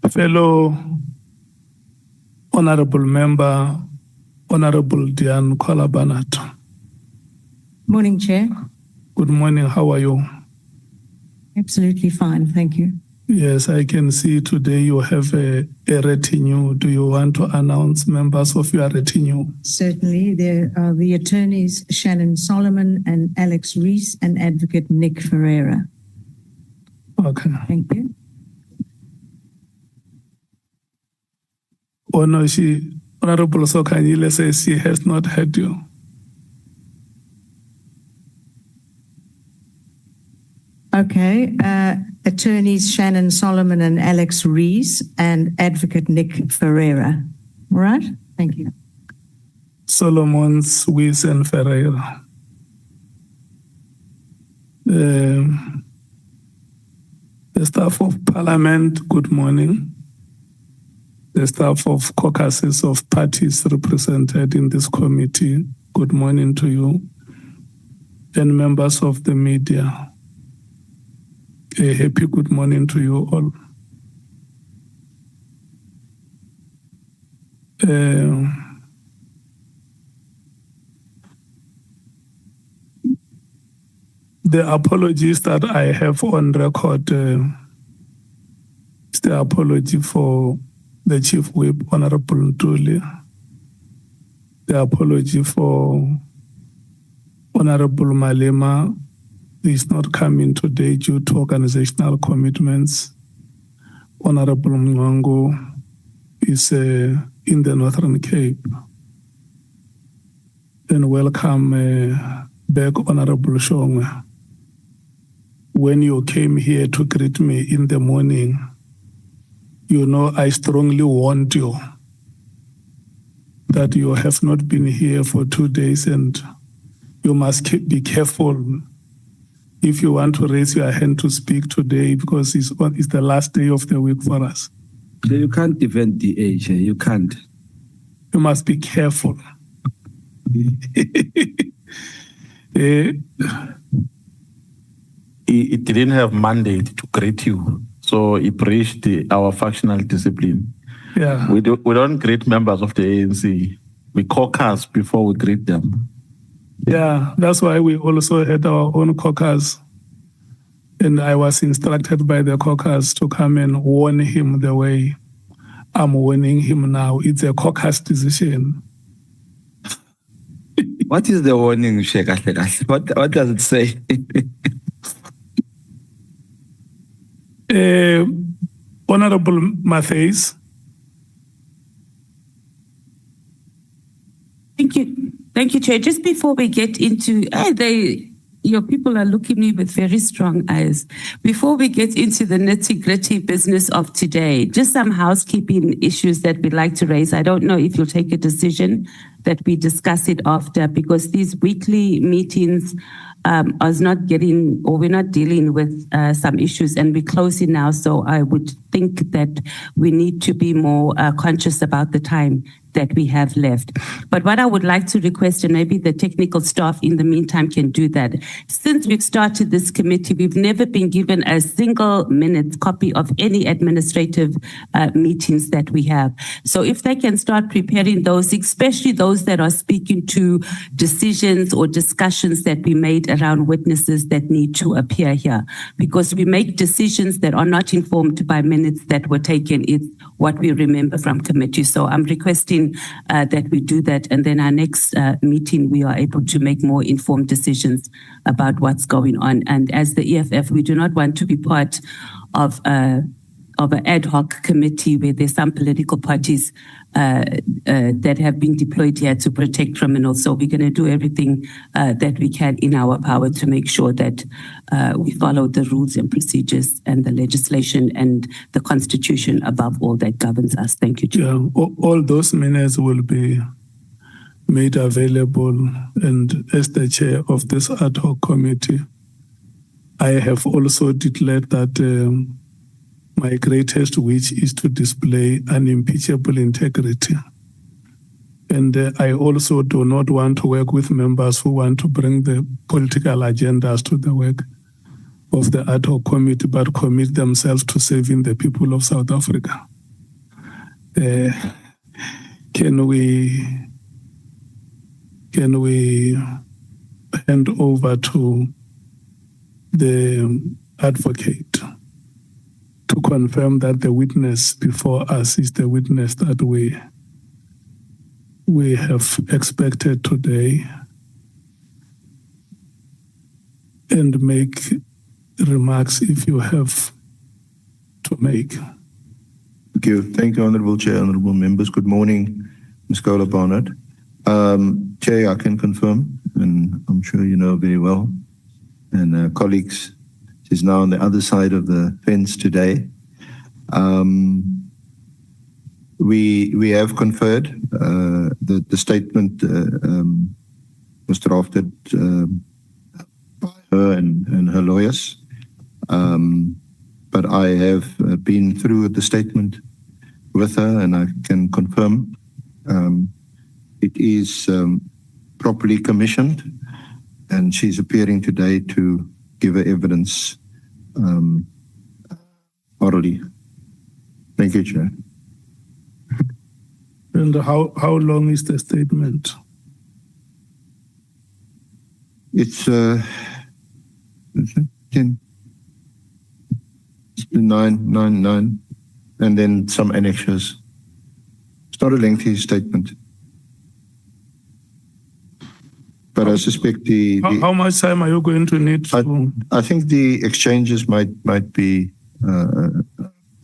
Fellow Honorable Member, Honorable Diane Kohler-Barnard. Morning, Chair. Good morning, how are you? Absolutely fine, thank you. Yes, I can see today you have a retinue. Do you want to announce members of your retinue? Certainly. There are the attorneys Shannon Solomon and Alex Rees and Advocate Nick Ferreira. Okay. Thank you. Oh no, Honorable Sokanyile says she has not heard you. Okay. Attorneys Shannon Solomon and Alex Rees and Advocate Nick Ferreira. All right? Thank you. Solomons, Rees and Ferreira. The staff of Parliament, good morning. The staff of caucuses of parties represented in this committee, good morning to you. And members of the media, a happy good morning to you all. The apologies that I have on record is the apology for the Chief Whip, Honorable Ntuli, the apology for Honorable Malema, who is not coming today due to organizational commitments. Honorable Mwango is in the Northern Cape. And welcome back, Honorable Shongwe. When you came here to greet me in the morning, you know I strongly warned you that you have not been here for 2 days and you must be careful if you want to raise your hand to speak today because it's the last day of the week for us. You can't defend the age, you can't. You must be careful. It didn't have mandate to greet you, so it breached our factional discipline. Yeah. We don't greet members of the ANC. We caucus before we greet them. Yeah, that's why we also had our own caucus. And I was instructed by the caucus to come and warn him the way I'm warning him now. It's a caucus decision. What is the warning, Sheikh? What does it say? Honorable Matthews. Thank you, Chair. Just before we get into, your people are looking at me with very strong eyes. Before we get into the nitty-gritty business of today, just some housekeeping issues that we'd like to raise. I don't know if you'll take a decision that we discuss it after, because these weekly meetings we're not dealing with some issues, and we're closing now. So I would think that we need to be more conscious about the time that we have left. But what I would like to request, and maybe the technical staff in the meantime can do that, since we've started this committee, we've never been given a single minute copy of any administrative meetings that we have. So if they can start preparing those, especially those that are speaking to decisions or discussions that we made around witnesses that need to appear here, because we make decisions that are not informed by minutes that were taken. It's what we remember from committee. So I'm requesting that we do that, and then our next meeting we are able to make more informed decisions about what's going on. And as the EFF, we do not want to be part of an ad hoc committee where there's some political parties that have been deployed here to protect criminals. So we're going to do everything that we can in our power to make sure that we follow the rules and procedures and the legislation and the Constitution above all that governs us. Thank you, Chair. Yeah, all those minutes will be made available. And as the chair of this ad hoc committee, I have also declared that my greatest wish is to display unimpeachable integrity. And I also do not want to work with members who want to bring the political agendas to the work of the ad hoc committee, but commit themselves to saving the people of South Africa. can we hand over to the advocate to confirm that the witness before us is the witness that we have expected today, and make remarks if you have to make. Thank you. Thank you, Honourable Chair, Honourable Members. Good morning, Ms. Kohler-Barnard. Chair, I can confirm, and I'm sure you know very well, and colleagues, she's now on the other side of the fence today. We have conferred. The statement was drafted by her and her lawyers, but I have been through the statement with her, and I can confirm it is properly commissioned, and she's appearing today to give her evidence orally. Thank you, Chair. And how long is the statement? It's 9, and then some annexures. It's not a lengthy statement, but I suspect how much time are you going to need? I think the exchanges might be much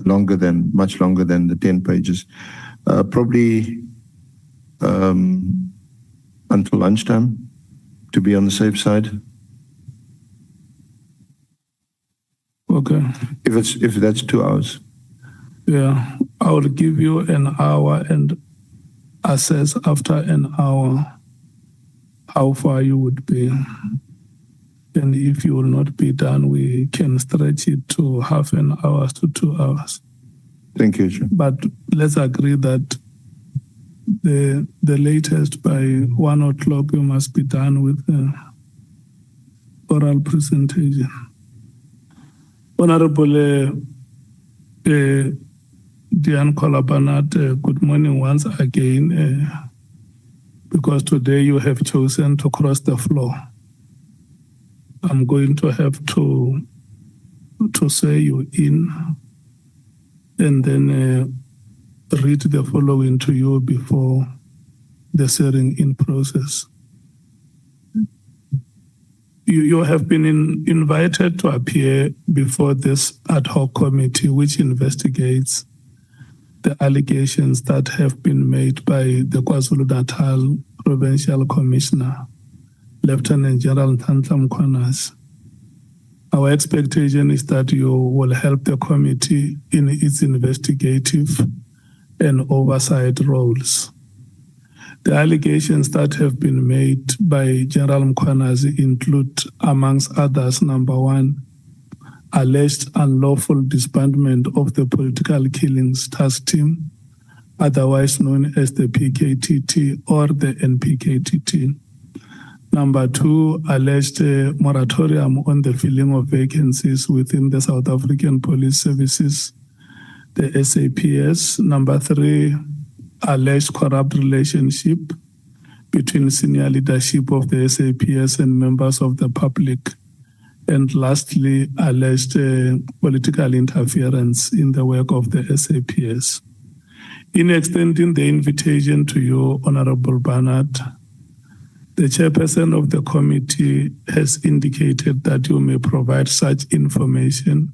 longer than the 10 pages. Probably until lunchtime, to be on the safe side. Okay. If that's 2 hours. Yeah, I will give you an hour and assess after an hour how far you would be. And if you will not be done, we can stretch it to half an hour to 2 hours. Thank you, Chair. But let's agree that the latest by 1 o'clock you must be done with the oral presentation. Honorable Kohler-Barnard, good morning once again, because today you have chosen to cross the floor. I'm going to have to swear you in and then read the following to you before the swearing in process. You have been invited to appear before this ad hoc committee which investigates the allegations that have been made by the KwaZulu-Natal Provincial Commissioner, Lieutenant General Ntantla Mkhwanazi. Our expectation is that you will help the committee in its investigative and oversight roles. The allegations that have been made by General Mkhwanazi include, amongst others, number 1, alleged unlawful disbandment of the Political Killings Task Team, otherwise known as the PKTT or the NPKTT. Number 2, alleged moratorium on the filling of vacancies within the South African Police Services, the SAPS. Number 3, alleged corrupt relationship between senior leadership of the SAPS and members of the public. And lastly, alleged political interference in the work of the SAPS. In extending the invitation to you, Honorable Barnard, the chairperson of the committee has indicated that you may provide such information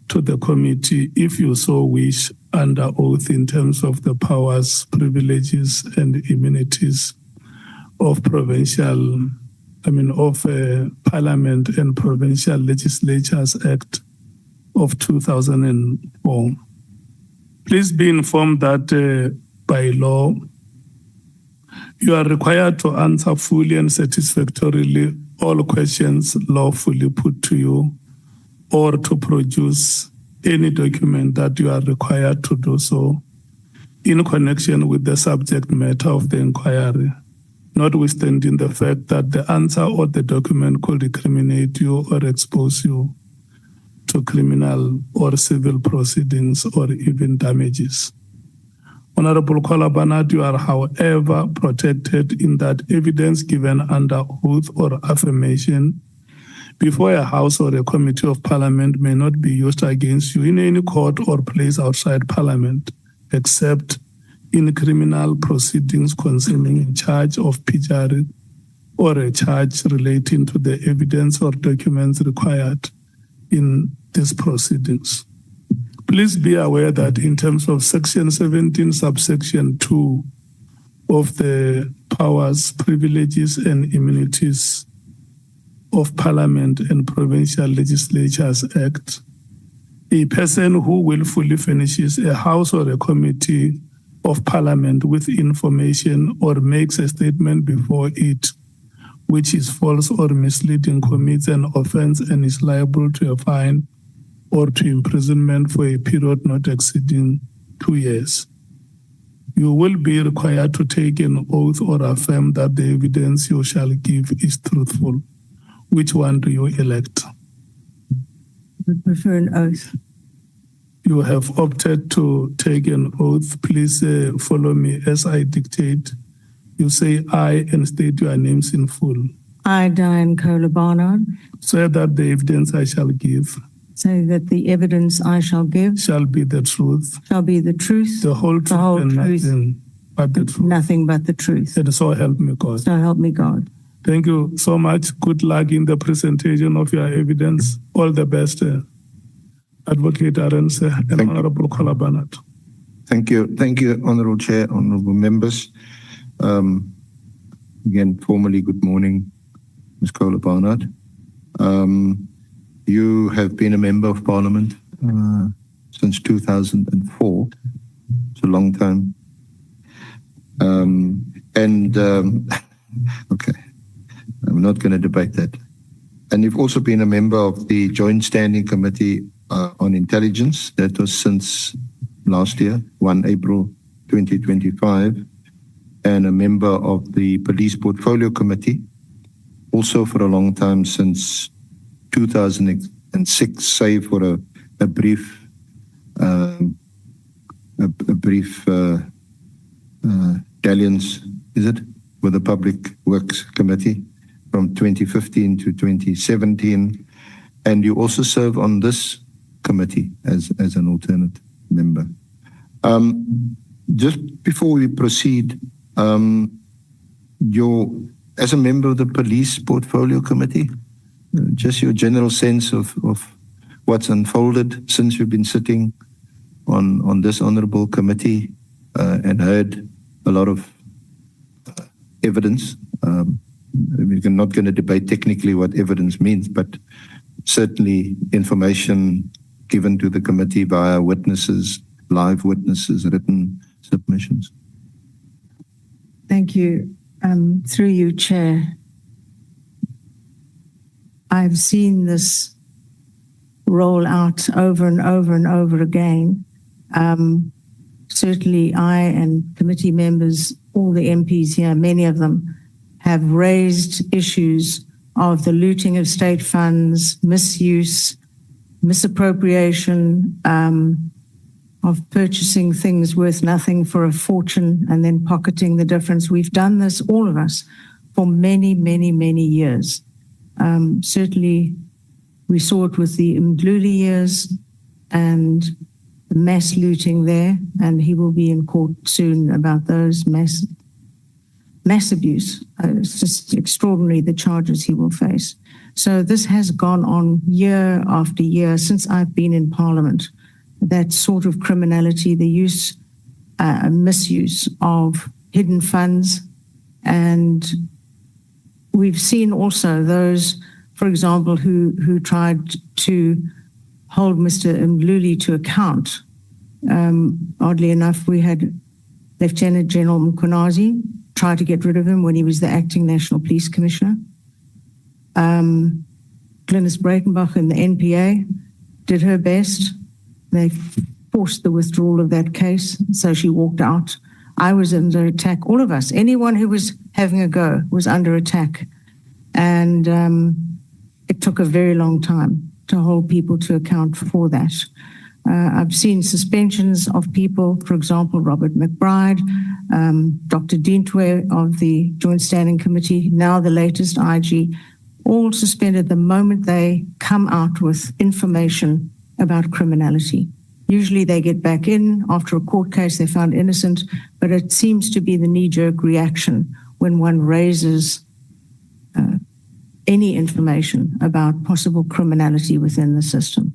to the committee if you so wish under oath in terms of the powers, privileges and immunities of Parliament and Provincial Legislatures Act of 2004. Please be informed that by law, you are required to answer fully and satisfactorily all questions lawfully put to you, or to produce any document that you are required to do so in connection with the subject matter of the inquiry, notwithstanding the fact that the answer or the document could incriminate you or expose you to criminal or civil proceedings or even damages. Honorable Kohler-Barnard, you are, however, protected in that evidence given under oath or affirmation before a House or a Committee of Parliament may not be used against you in any court or place outside Parliament, except in criminal proceedings concerning a charge of perjury or a charge relating to the evidence or documents required in these proceedings. Please be aware that in terms of Section 17, subsection 2 of the Powers, Privileges and Immunities of Parliament and Provincial Legislatures Act, a person who willfully furnishes a House or a Committee of Parliament with information or makes a statement before it which is false or misleading commits an offence and is liable to a fine or to imprisonment for a period not exceeding 2 years. You will be required to take an oath or affirm that the evidence you shall give is truthful. Which one do you elect? I would prefer an oath. You have opted to take an oath. Please follow me as I dictate. You say I and state your names in full. I, Diane Kohler-Barnard, Swear that the evidence I shall give say that the evidence I shall give shall be the truth, shall be the truth, the whole truth, and nothing but the truth. nothing but the truth. And so help me God. So help me God. Thank you so much. Good luck in the presentation of your evidence. All the best, Advocate Arendse and Honorable Kohler-Barnard. Thank you. Thank you, Honorable Chair, Honorable Members. Again, formally, good morning, Ms. Kohler-Barnard. You have been a Member of Parliament since 2004. It's a long time. Okay, I'm not going to debate that. And you've also been a member of the Joint Standing Committee on Intelligence. That was since last year, 1 April 2025. And a member of the Police Portfolio Committee, also for a long time, since 2006, save for a brief dalliance, is it, with the Public Works Committee from 2015 to 2017. And you also serve on this committee as an alternate member. Just before we proceed, as a member of the Police Portfolio Committee, just your general sense of what's unfolded since you've been sitting on this honorable committee and heard a lot of evidence. We're not going to debate technically what evidence means, but certainly information given to the committee via witnesses, live witnesses, written submissions. Thank you. Through you, Chair. I've seen this roll out over and over and over again. Certainly I and committee members, all the MPs here, many of them, have raised issues of the looting of state funds, misuse, misappropriation, of purchasing things worth nothing for a fortune and then pocketing the difference. We've done this, all of us, for many, many, many years. Certainly, we saw it with the Mdluli years and the mass looting there, and he will be in court soon about those mass abuse. It's just extraordinary, the charges he will face. So this has gone on year after year since I've been in Parliament. That sort of criminality, the use, misuse of hidden funds. And we've seen also those, for example, who tried to hold Mr. Mdluli to account. Oddly enough, we had Lieutenant General Mkhwanazi try to get rid of him when he was the acting National Police Commissioner. Glynis Breitenbach and the NPA did her best. They forced the withdrawal of that case, so she walked out. I was under attack, all of us. Anyone who was having a go was under attack. And it took a very long time to hold people to account for that. I've seen suspensions of people, for example, Robert McBride, Dr. Dintwe of the Joint Standing Committee, now the latest IG, all suspended the moment they come out with information about criminality. Usually they get back in after a court case, they're found innocent, but it seems to be the knee-jerk reaction when one raises any information about possible criminality within the system.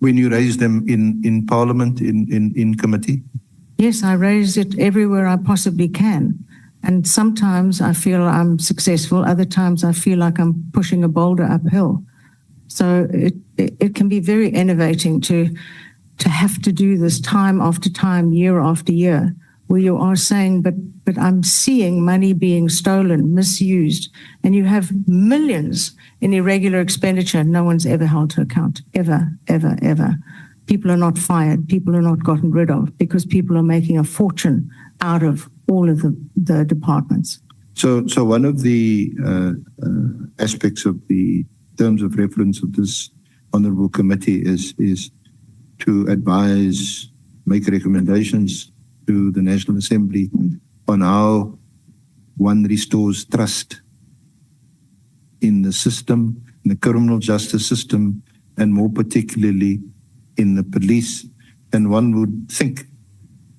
When you raise them in Parliament, in committee? Yes, I raise it everywhere I possibly can. And sometimes I feel I'm successful, other times I feel like I'm pushing a boulder uphill. So it can be very enervating to have to do this time after time, year after year, where you are saying, but I'm seeing money being stolen, misused, and you have millions in irregular expenditure. No one's ever held to account, ever, ever, ever. People are not fired. People are not gotten rid of because people are making a fortune out of all of the departments. So one of the aspects of the terms of reference of this honourable committee is to advise, make recommendations to the National Assembly on how one restores trust in the system, in the criminal justice system, and more particularly in the police. And one would think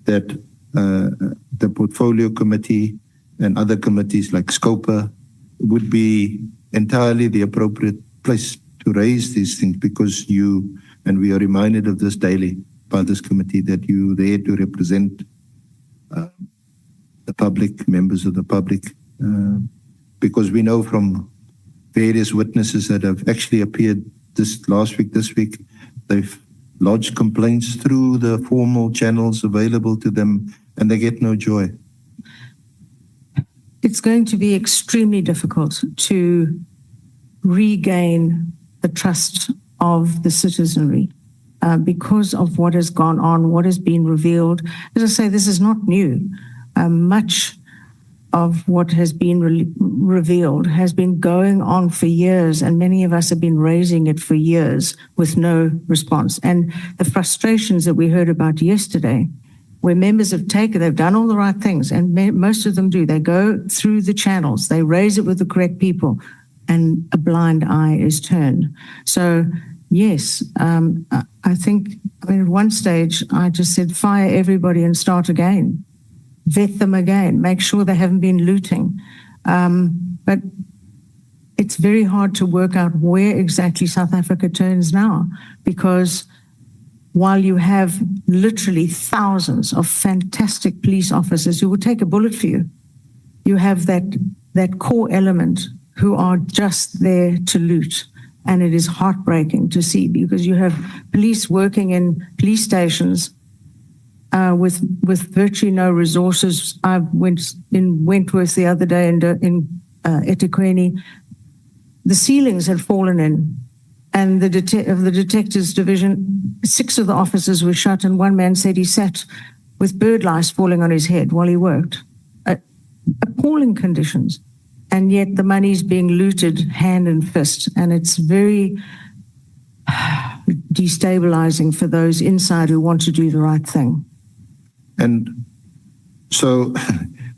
that the portfolio committee and other committees like SCOPA would be entirely the appropriate place to raise these things, because you, and we are reminded of this daily by this committee, that you're there to represent the public, members of the public, because we know from various witnesses that have actually appeared this week, they've lodged complaints through the formal channels available to them, and they get no joy. It's going to be extremely difficult to regain the trust of the citizenry because of what has gone on, what has been revealed. As I say, this is not new. Much of what has been revealed has been going on for years, and many of us have been raising it for years with no response. And the frustrations that we heard about yesterday, where members they've done all the right things, and most of them do. They go through the channels, they raise it with the correct people, and a blind eye is turned. So yes, I think, at one stage I just said, fire everybody and start again. Vet them again, make sure they haven't been looting. But it's very hard to work out where exactly South Africa turns now, because while you have literally thousands of fantastic police officers who will take a bullet for you, you have that core element who are just there to loot. And it is heartbreaking to see, because you have police working in police stations with virtually no resources. I went in Wentworth the other day in eThekwini. The ceilings had fallen in, and the detectives division, 6 of the officers were shot, and one man said he sat with bird lice falling on his head while he worked. Appalling conditions, and yet the money's being looted hand and fist, and it's very destabilizing for those inside who want to do the right thing. And so,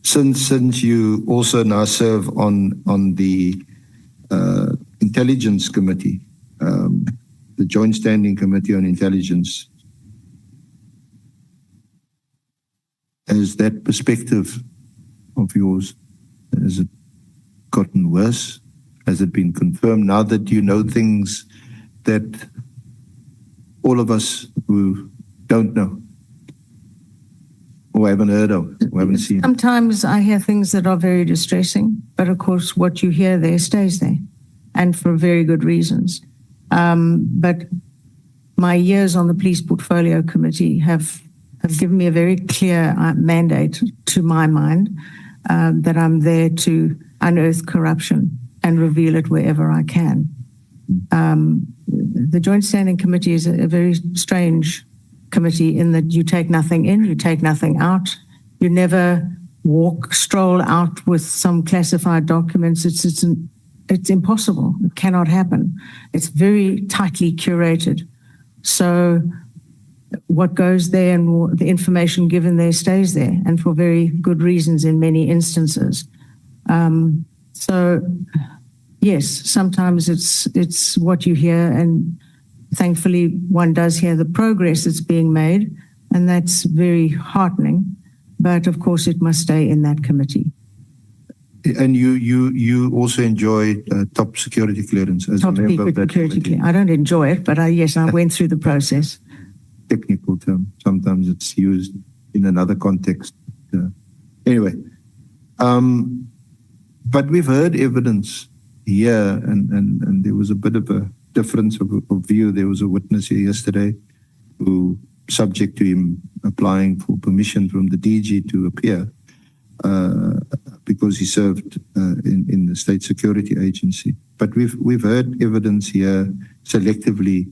since you also now serve on the Intelligence Committee, the Joint Standing Committee on Intelligence, has that perspective of yours, has it gotten worse? Has it been confirmed now that you know things that all of us who don't know, or haven't heard of, or haven't seen? Sometimes I hear things that are very distressing, but of course what you hear there stays there, and for very good reasons. But my years on the Police Portfolio Committee have given me a very clear mandate, to my mind, that I'm there to unearth corruption and reveal it wherever I can. The Joint Standing Committee is a very strange committee in that you take nothing in, you take nothing out. You never stroll out with some classified documents. It's impossible. It cannot happen. It's very tightly curated. So what goes there and the information given there stays there, and for very good reasons in many instances. So yes, sometimes it's what you hear, and thankfully one does hear the progress that's being made, and that's very heartening. But of course, it must stay in that committee. And you also enjoy top security clearance as Top a member of secret that security committee. I don't enjoy it, but yes, I went through the process. Technical term. Sometimes it's used in another context. Anyway, but we've heard evidence here, and there was a bit of a difference of view. There was a witness here yesterday who, subject to him applying for permission from the DG to appear, because he served in the State Security Agency. But we've heard evidence here selectively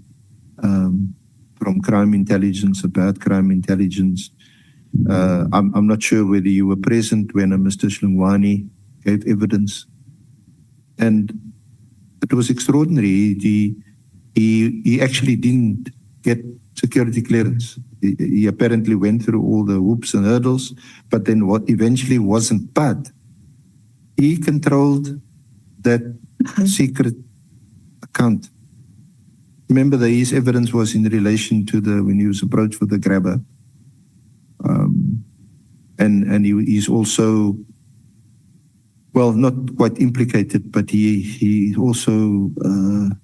from crime intelligence, about crime intelligence. I'm not sure whether you were present when Mr. Shlungwani gave evidence, and it was extraordinary. He actually didn't get security clearance. He apparently went through all the hoops and hurdles, but then what eventually wasn't bad. He controlled that secret account. Remember that his evidence was in relation to when he was approached for the grabber. And he's also, well, not quite implicated, but he's also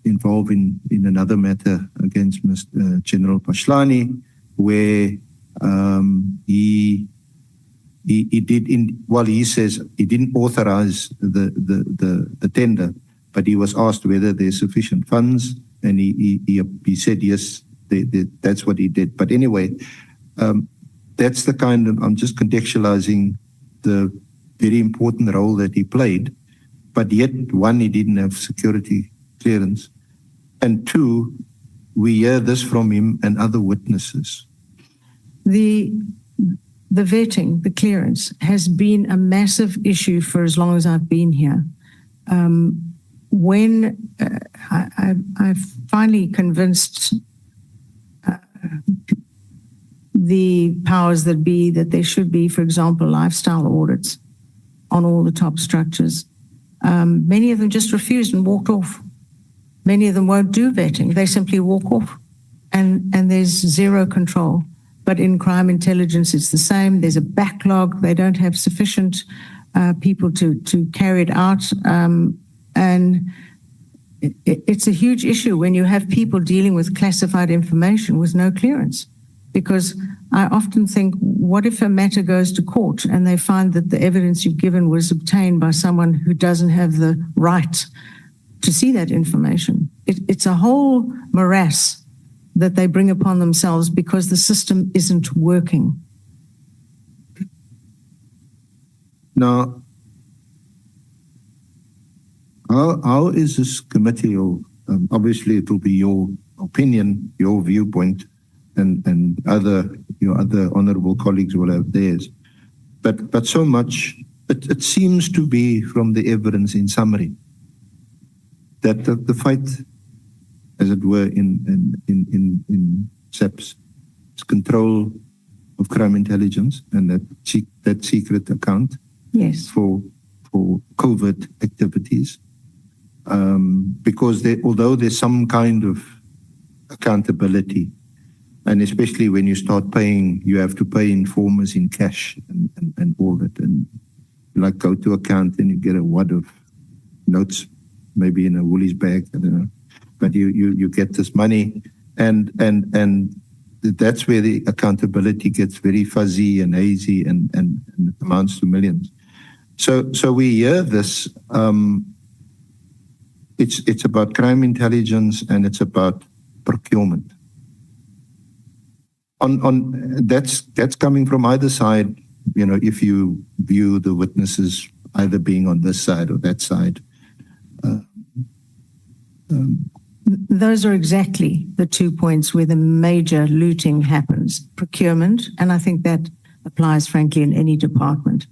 involved in another matter against Mr. General Pashlani, where he did, he says he didn't authorize the tender, but he was asked whether there's sufficient funds, and he said yes, that's what he did. But anyway, that's the kind of, I'm just contextualizing the very important role that he played, but yet, one, he didn't have security clearance, and two, we hear this from him and other witnesses. The vetting, the clearance, has been a massive issue for as long as I've been here. When I finally convinced the powers that be that there should be, for example, lifestyle audits on all the top structures, many of them just refused and walked off. Many of them won't do vetting. They simply walk off, and there's zero control. But in crime intelligence, it's the same. There's a backlog. They don't have sufficient people to carry it out. And it's a huge issue when you have people dealing with classified information with no clearance. Because I often think, what if a matter goes to court and they find that the evidence you've given was obtained by someone who doesn't have the right to see that information? It's a whole morass that they bring upon themselves because the system isn't working. Now, how is this committee, or obviously it will be your opinion, your viewpoint, and your other honorable colleagues will have theirs. But so much, it seems to be from the evidence in summary that the fight, as it were, in SAPS, is control of crime intelligence and that secret account, yes, for covert activities. Because although there's some kind of accountability, and especially when you start paying, you have to pay informers in cash and all that, and like go to account and you get a wad of notes, maybe in a Woolies bag, I don't know, but you get this money, and that's where the accountability gets very fuzzy and hazy and it amounts to millions. So we hear this. It's about crime intelligence and it's about procurement. On that's coming from either side. You know, if you view the witnesses either being on this side or that side. Those are exactly the 2 points where the major looting happens. Procurement, and I think that applies, frankly, in any department.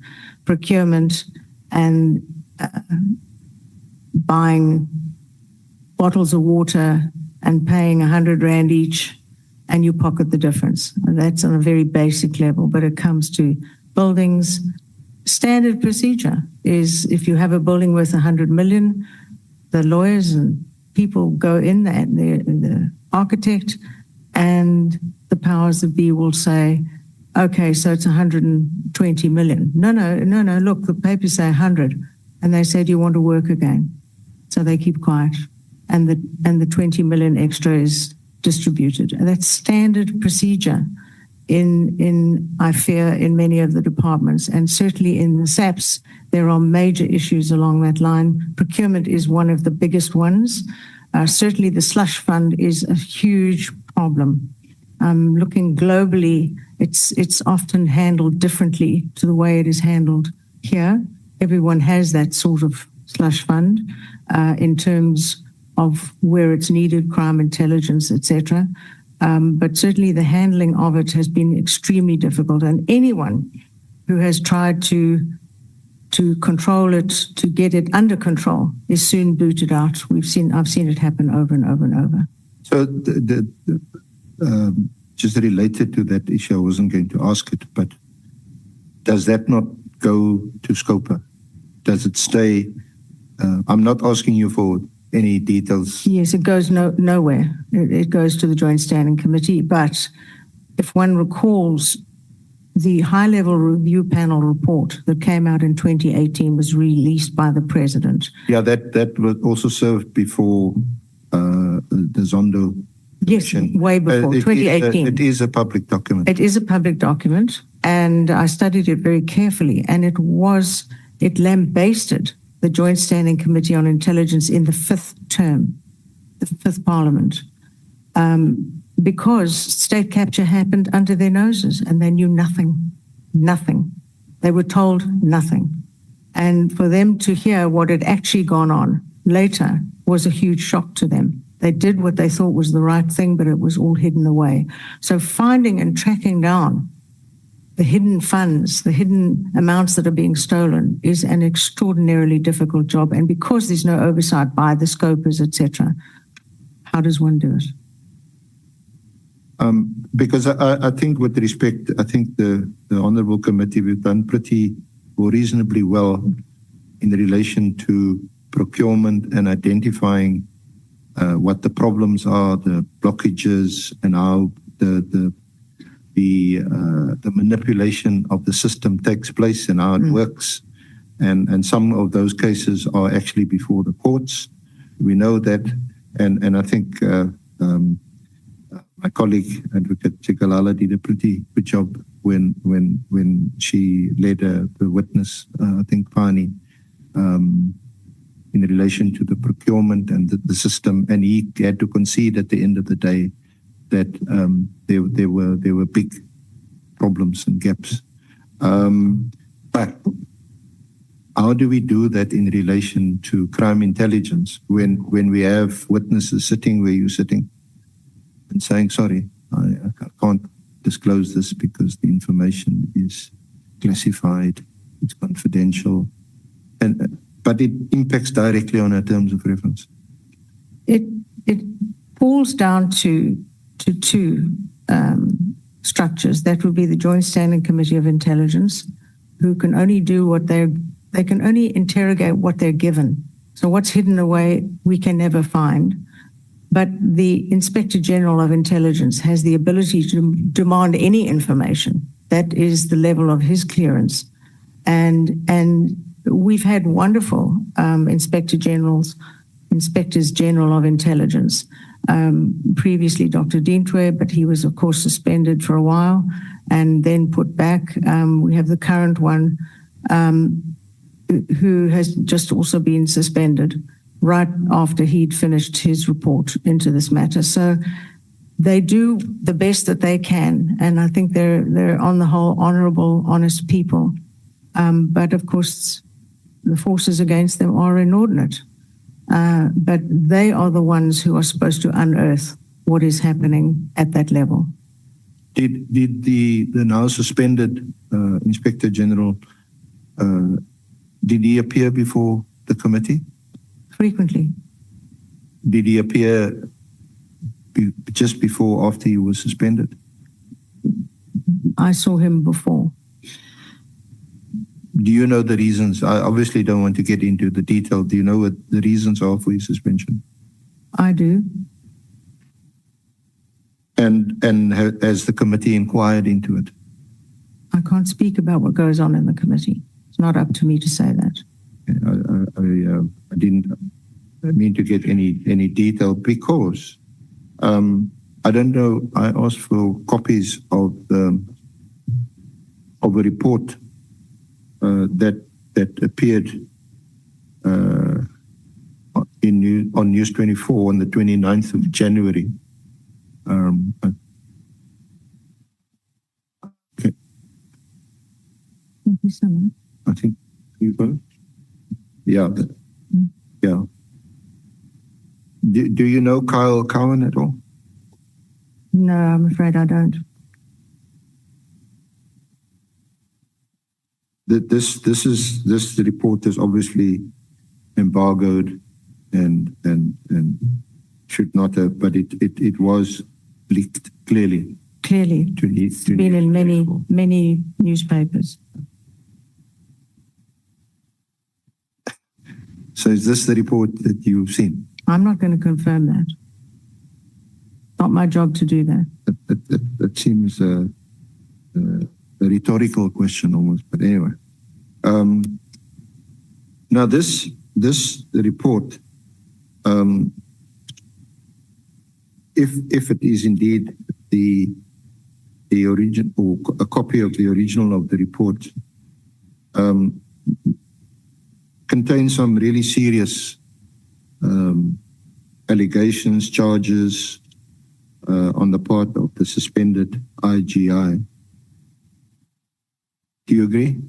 Procurement and buying bottles of water and paying 100 Rand each and you pocket the difference. That's on a very basic level, but it comes to buildings. Standard procedure is if you have a building worth 100 million, the lawyers and people go in there, and the architect and the powers that be will say, okay, so it's 120 million. No, look, the papers say 100. And they say, do you want to work again? So they keep quiet. And the 20 million extra is distributed. And that's standard procedure I fear, in many of the departments. And certainly in the SAPs, there are major issues along that line. Procurement is one of the biggest ones. Certainly the slush fund is a huge problem. Looking globally, it's often handled differently to the way it is handled here. Everyone has that sort of slush fund in terms of where it's needed, crime intelligence, etc. But certainly the handling of it has been extremely difficult. And anyone who has tried to control it, to get it under control, is soon booted out. I've seen it happen over and over and over. So just related to that issue, I wasn't going to ask it, but does that not go to Scopa? Does it stay? I'm not asking you for any details. Yes, it goes nowhere. It goes to the Joint Standing Committee. But if one recalls, the high-level review panel report that came out in 2018 was released by the President. Yeah, that was also served before the Zondo. Yes, way before, 2018. It is a public document. It is a public document, and I studied it very carefully, and it lambasted the Joint Standing Committee on Intelligence in the fifth term, the fifth Parliament, because state capture happened under their noses, and they knew nothing. They were told nothing. And for them to hear what had actually gone on later was a huge shock to them. They did what they thought was the right thing, but it was all hidden away. So finding and tracking down the hidden funds, the hidden amounts that are being stolen is an extraordinarily difficult job. And because there's no oversight by the scopers, etc., how does one do it? Because I think with respect, I think the Honourable Committee, we've done pretty or reasonably well in relation to procurement and identifying what the problems are, the blockages, and how the manipulation of the system takes place and how it works. And some of those cases are actually before the courts. We know that. And I think my colleague, Advocate Chikalala, did a pretty good job when she led the witness, I think, Pani, in relation to the procurement and the system. And he had to concede at the end of the day that there were big problems and gaps. But how do we do that in relation to crime intelligence when we have witnesses sitting where you're sitting and saying, sorry, I can't disclose this because the information is classified, it's confidential, but it impacts directly on our terms of reference? It falls down to two structures. That would be the Joint Standing Committee of Intelligence, who can only do what they can only interrogate what they're given. So what's hidden away, we can never find. But the Inspector General of Intelligence has the ability to demand any information. That is the level of his clearance. And we've had wonderful Inspectors General of Intelligence. Previously Dr. Dintwe, but he was, of course, suspended for a while and then put back. We have the current one who has just also been suspended right after he'd finished his report into this matter. So they do the best that they can, and I think they're on the whole honourable, honest people. But of course, the forces against them are inordinate. But they are the ones who are supposed to unearth what is happening at that level. Did the now suspended Inspector General, did he appear before the committee? Frequently. Did he appear just before or after you were suspended? I saw him before. Do you know the reasons? I obviously don't want to get into the detail. Do you know what the reasons are for your suspension? I do. And has the committee inquired into it? I can't speak about what goes on in the committee. It's not up to me to say that. I didn't mean to get any detail because I don't know. I asked for copies of a report that appeared on News 24 on the 29th of January. Okay. Thank you so much. I think you got it. Yeah. Yeah. Do you know Kyle Cowan at all? No, I'm afraid I don't. This report is obviously embargoed and should not have, but it was leaked clearly. Clearly, it's been in many newspapers. So is this the report that you've seen? I'm not going to confirm that. Not my job to do that. That seems a rhetorical question almost, but anyway. Now this report, if it is indeed the origin or a copy of the original of the report, contains some really serious allegations, charges on the part of the suspended IGI. Do you agree?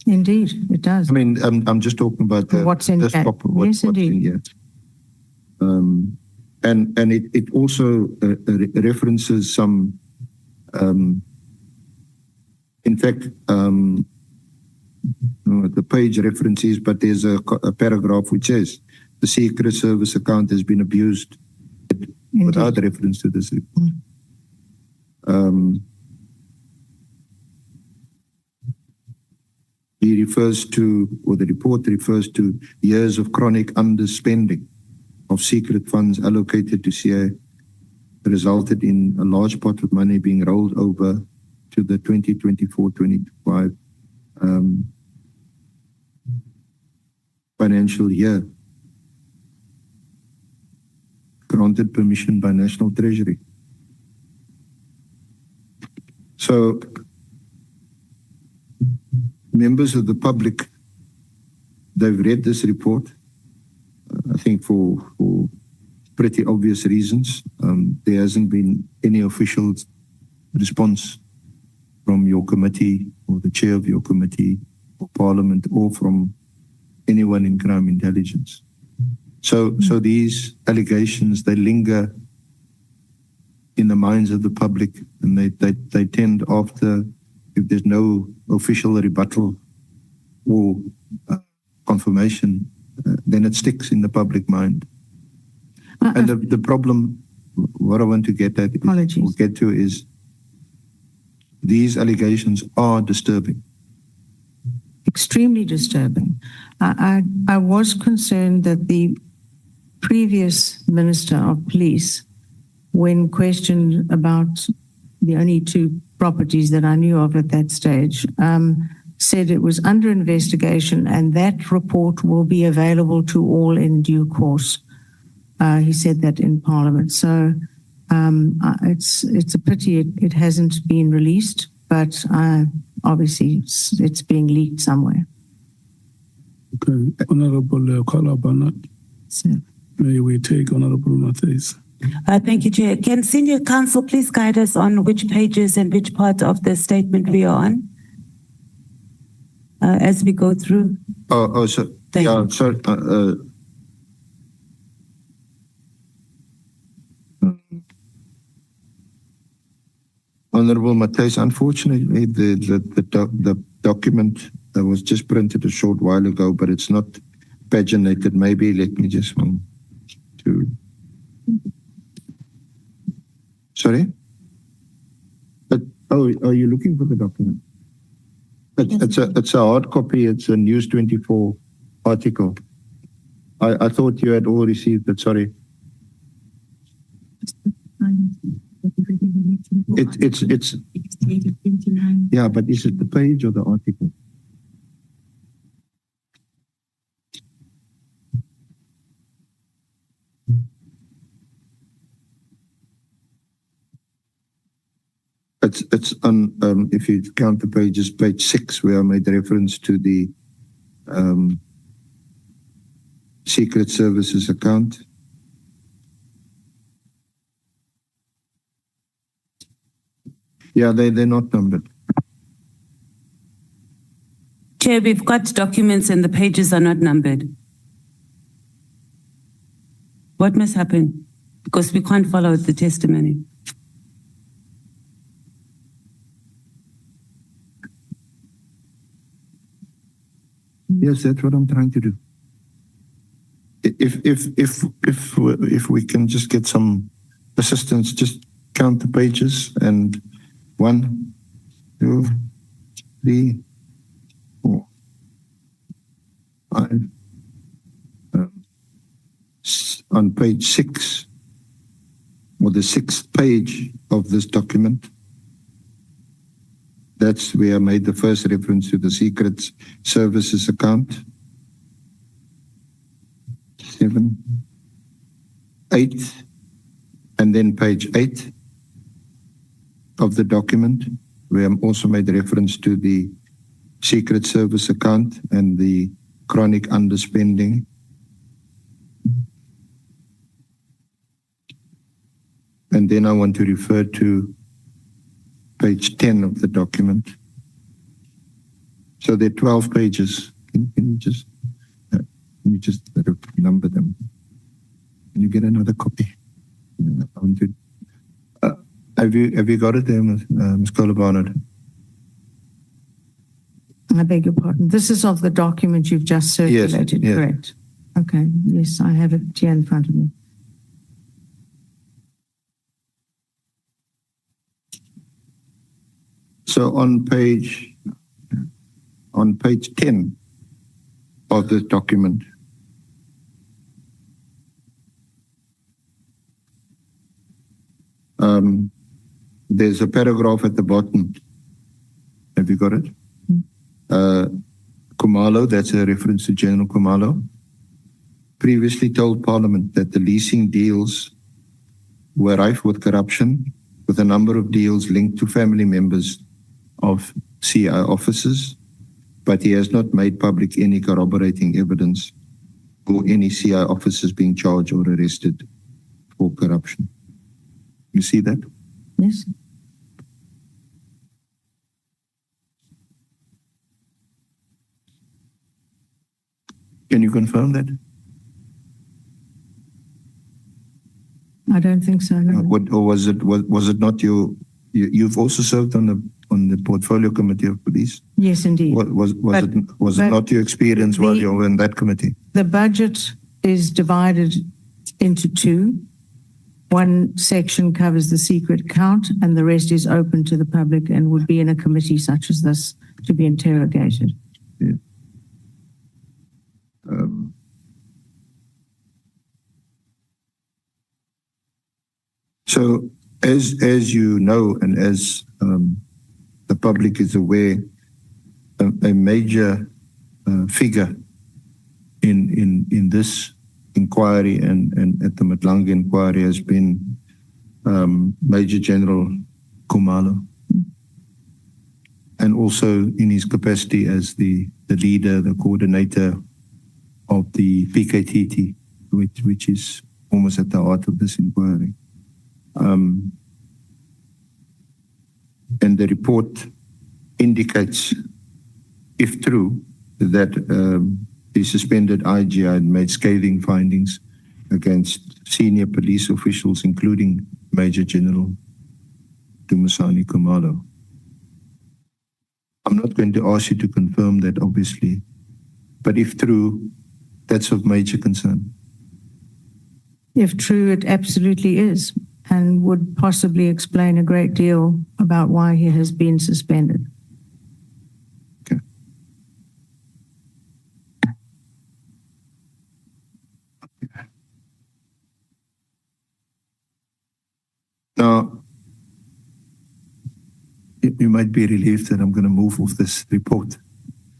Indeed, it does. I mean, I'm just talking about what's in here. Yes, indeed. And it also references some, in fact, the page references, but there's a paragraph which says the Secret Service account has been abused. Indeed. Without reference to this. He refers to, or the report refers to, years of chronic underspending of secret funds allocated to CIA resulted in a large pot of money being rolled over to the 2024-25 financial year, granted permission by National Treasury. So, members of the public, they've read this report, I think for pretty obvious reasons. There hasn't been any official response from your committee or the chair of your committee or parliament or from anyone in crime intelligence. So these allegations, they linger in the minds of the public, and they tend after, if there's no official rebuttal or confirmation, then it sticks in the public mind. And the problem, what I want to get at, is these allegations are disturbing. Extremely disturbing. I was concerned that the previous Minister of Police, when questioned about the only two properties that I knew of at that stage, said it was under investigation and that report will be available to all in due course. He said that in Parliament. So it's a pity it hasn't been released, but obviously it's being leaked somewhere. Okay, Honorable Kohler-Barnard. May we take Honorable Matthys? Thank you, Chair. Can Senior Counsel please guide us on which pages and which part of the statement we are on as we go through? Thank you. So, Honorable Matthys, unfortunately, the document that was just printed a short while ago, but it's not paginated. Maybe let me just to. Sorry? Are you looking for the document? It's a hard copy. It's a News 24 article. I thought you had all received it. Sorry. It's yeah, but is it the page or the article? It's on, if you count the pages, page 6, where I made reference to the Secret Services account. Yeah, they're not numbered. Chair, we've got documents and the pages are not numbered. What must happen? Because we can't follow the testimony. Yes, that's what I'm trying to do. If we can just get some assistance, just count the pages and 1, 2, 3, 4, 5. On page 6, or the 6th page of this document, that's where I made the first reference to the Secret Services account. 7, 8, and then page 8 of the document, where I also made reference to the Secret Service account and the chronic underspending. And then I want to refer to page 10 of the document. So there are 12 pages. Can you just number them? Can you get another copy? I want to, have you got it there, Ms. Kohler-Barnard? I beg your pardon. This is of the document you've just circulated, yes. Correct? Okay. Yes, I have it here in front of me. So on page 10 of this document, there's a paragraph at the bottom. Have you got it? Khumalo, that's a reference to General Khumalo, previously told Parliament that the leasing deals were rife with corruption, with a number of deals linked to family members of CI officers, but he has not made public any corroborating evidence or any CI officers being charged or arrested for corruption. You see that? Yes. Can you confirm that? I don't think so. No. Or was it not you've also served on the portfolio committee of police? Yes, indeed. Was it not your experience while you were in that committee? The budget is divided into two. One section covers the secret account and the rest is open to the public and would be in a committee such as this to be interrogated. Yeah. So as you know, and as the public is aware, a major figure in this inquiry and at the Matlanga inquiry has been Major General Khumalo, and also in his capacity as the leader, the coordinator of the PKTT, which is almost at the heart of this inquiry. And the report indicates, if true, that the suspended IGI had made scathing findings against senior police officials, including Major General Dumisani Khumalo. I'm not going to ask you to confirm that, obviously, but if true, that's of major concern. If true, it absolutely is. and would possibly explain a great deal about why he has been suspended. Okay. Now, you might be relieved that I'm going to move off this report,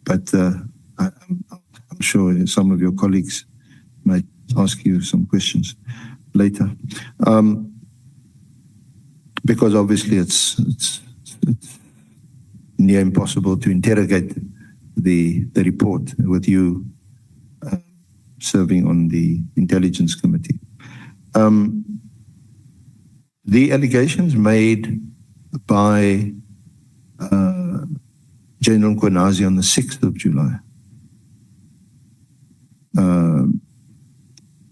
but I'm sure some of your colleagues might ask you some questions later. Because obviously it's near impossible to interrogate the report with you serving on the Intelligence Committee. The allegations made by General Nkwenazi on the 6th of July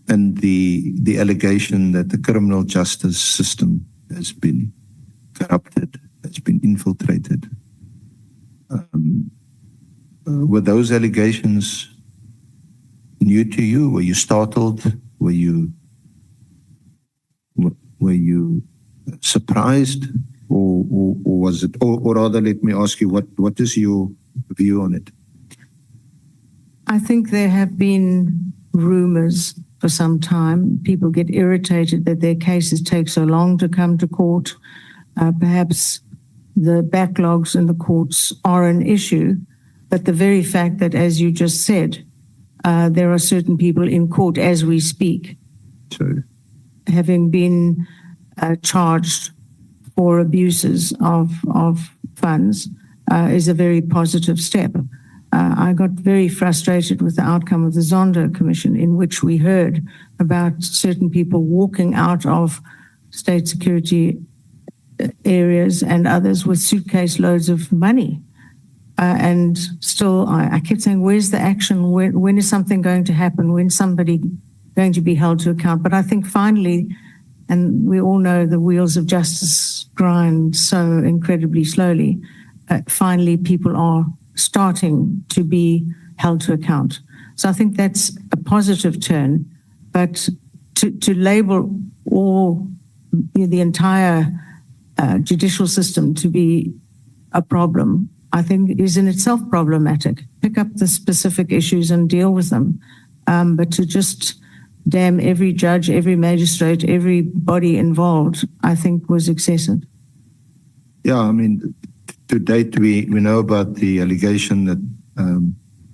and the allegation that the criminal justice system has been corrupted, has been infiltrated. Were those allegations new to you? Were you startled? Were you surprised? Or was it, or rather, let me ask you, what is your view on it? I think there have been rumors for some time. People get irritated that their cases take so long to come to court. Perhaps the backlogs in the courts are an issue, but the very fact that, as you just said, there are certain people in court as we speak, having been charged for abuses of funds, is a very positive step. I got very frustrated with the outcome of the Zondo Commission, in which we heard about certain people walking out of state security areas and others with suitcase loads of money. And still, I kept saying, where's the action? When is something going to happen? When's somebody going to be held to account? But I think finally, and we all know the wheels of justice grind so incredibly slowly, finally people are starting to be held to account. So I think that's a positive turn, but to label all the entire judicial system to be a problem, I think is in itself problematic. Pick up the specific issues and deal with them. But to just damn every judge, every magistrate, everybody involved, I think was excessive. Yeah, I mean, to date, we know about the allegation that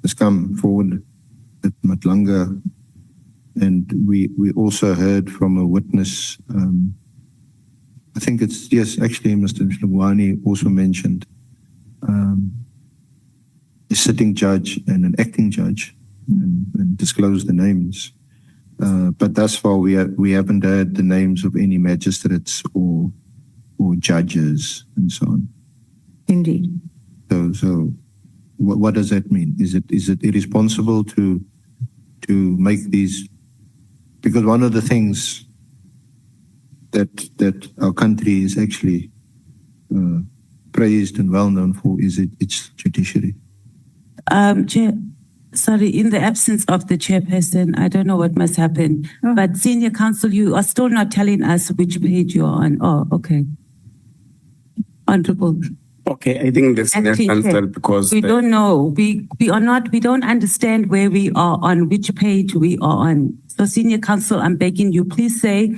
has come forward at Matlanga, and we also heard from a witness, I think it's, yes, actually Mr. Mhlabwani also mentioned a sitting judge and an acting judge and disclosed the names. But thus far, we haven't heard the names of any magistrates or judges and so on. Indeed. So what does that mean? Is it irresponsible to make these? Because one of the things that our country is actually praised and well known for is its judiciary. Chair, sorry, in the absence of the chairperson, I don't know what must happen, but senior counsel, you are still not telling us which page you're on. Oh, okay. Honorable. Okay, I think the senior counsel, because we don't know, we don't understand where we are on, which page we are on. So senior counsel, I'm begging you, please say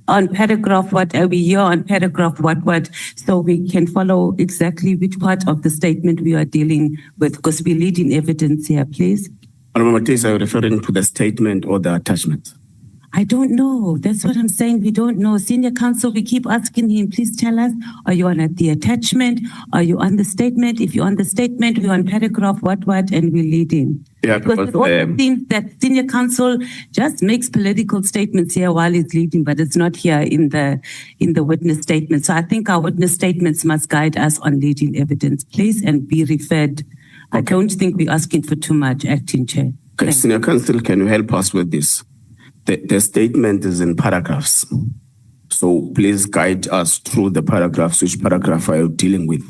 on paragraph what are we here on paragraph what, so we can follow exactly which part of the statement we are dealing with, because we're leading evidence here, please. Honorable Matisa, are you referring to the statement or the attachment? I don't know. That's what I'm saying. We don't know. Senior counsel, we keep asking him, please tell us, are you on the attachment? Are you on the statement? If you're on the statement, we're on paragraph what, and we're leading. Yeah, because it also seems that senior counsel just makes political statements here while he's leading, but it's not here in the witness statement. So I think our witness statements must guide us on leading evidence, please, and be referred. Okay. I don't think we're asking for too much, Acting Chair. Okay, senior counsel, can you help us with this? The statement is in paragraphs. So please guide us through the paragraphs. Which paragraph are you dealing with?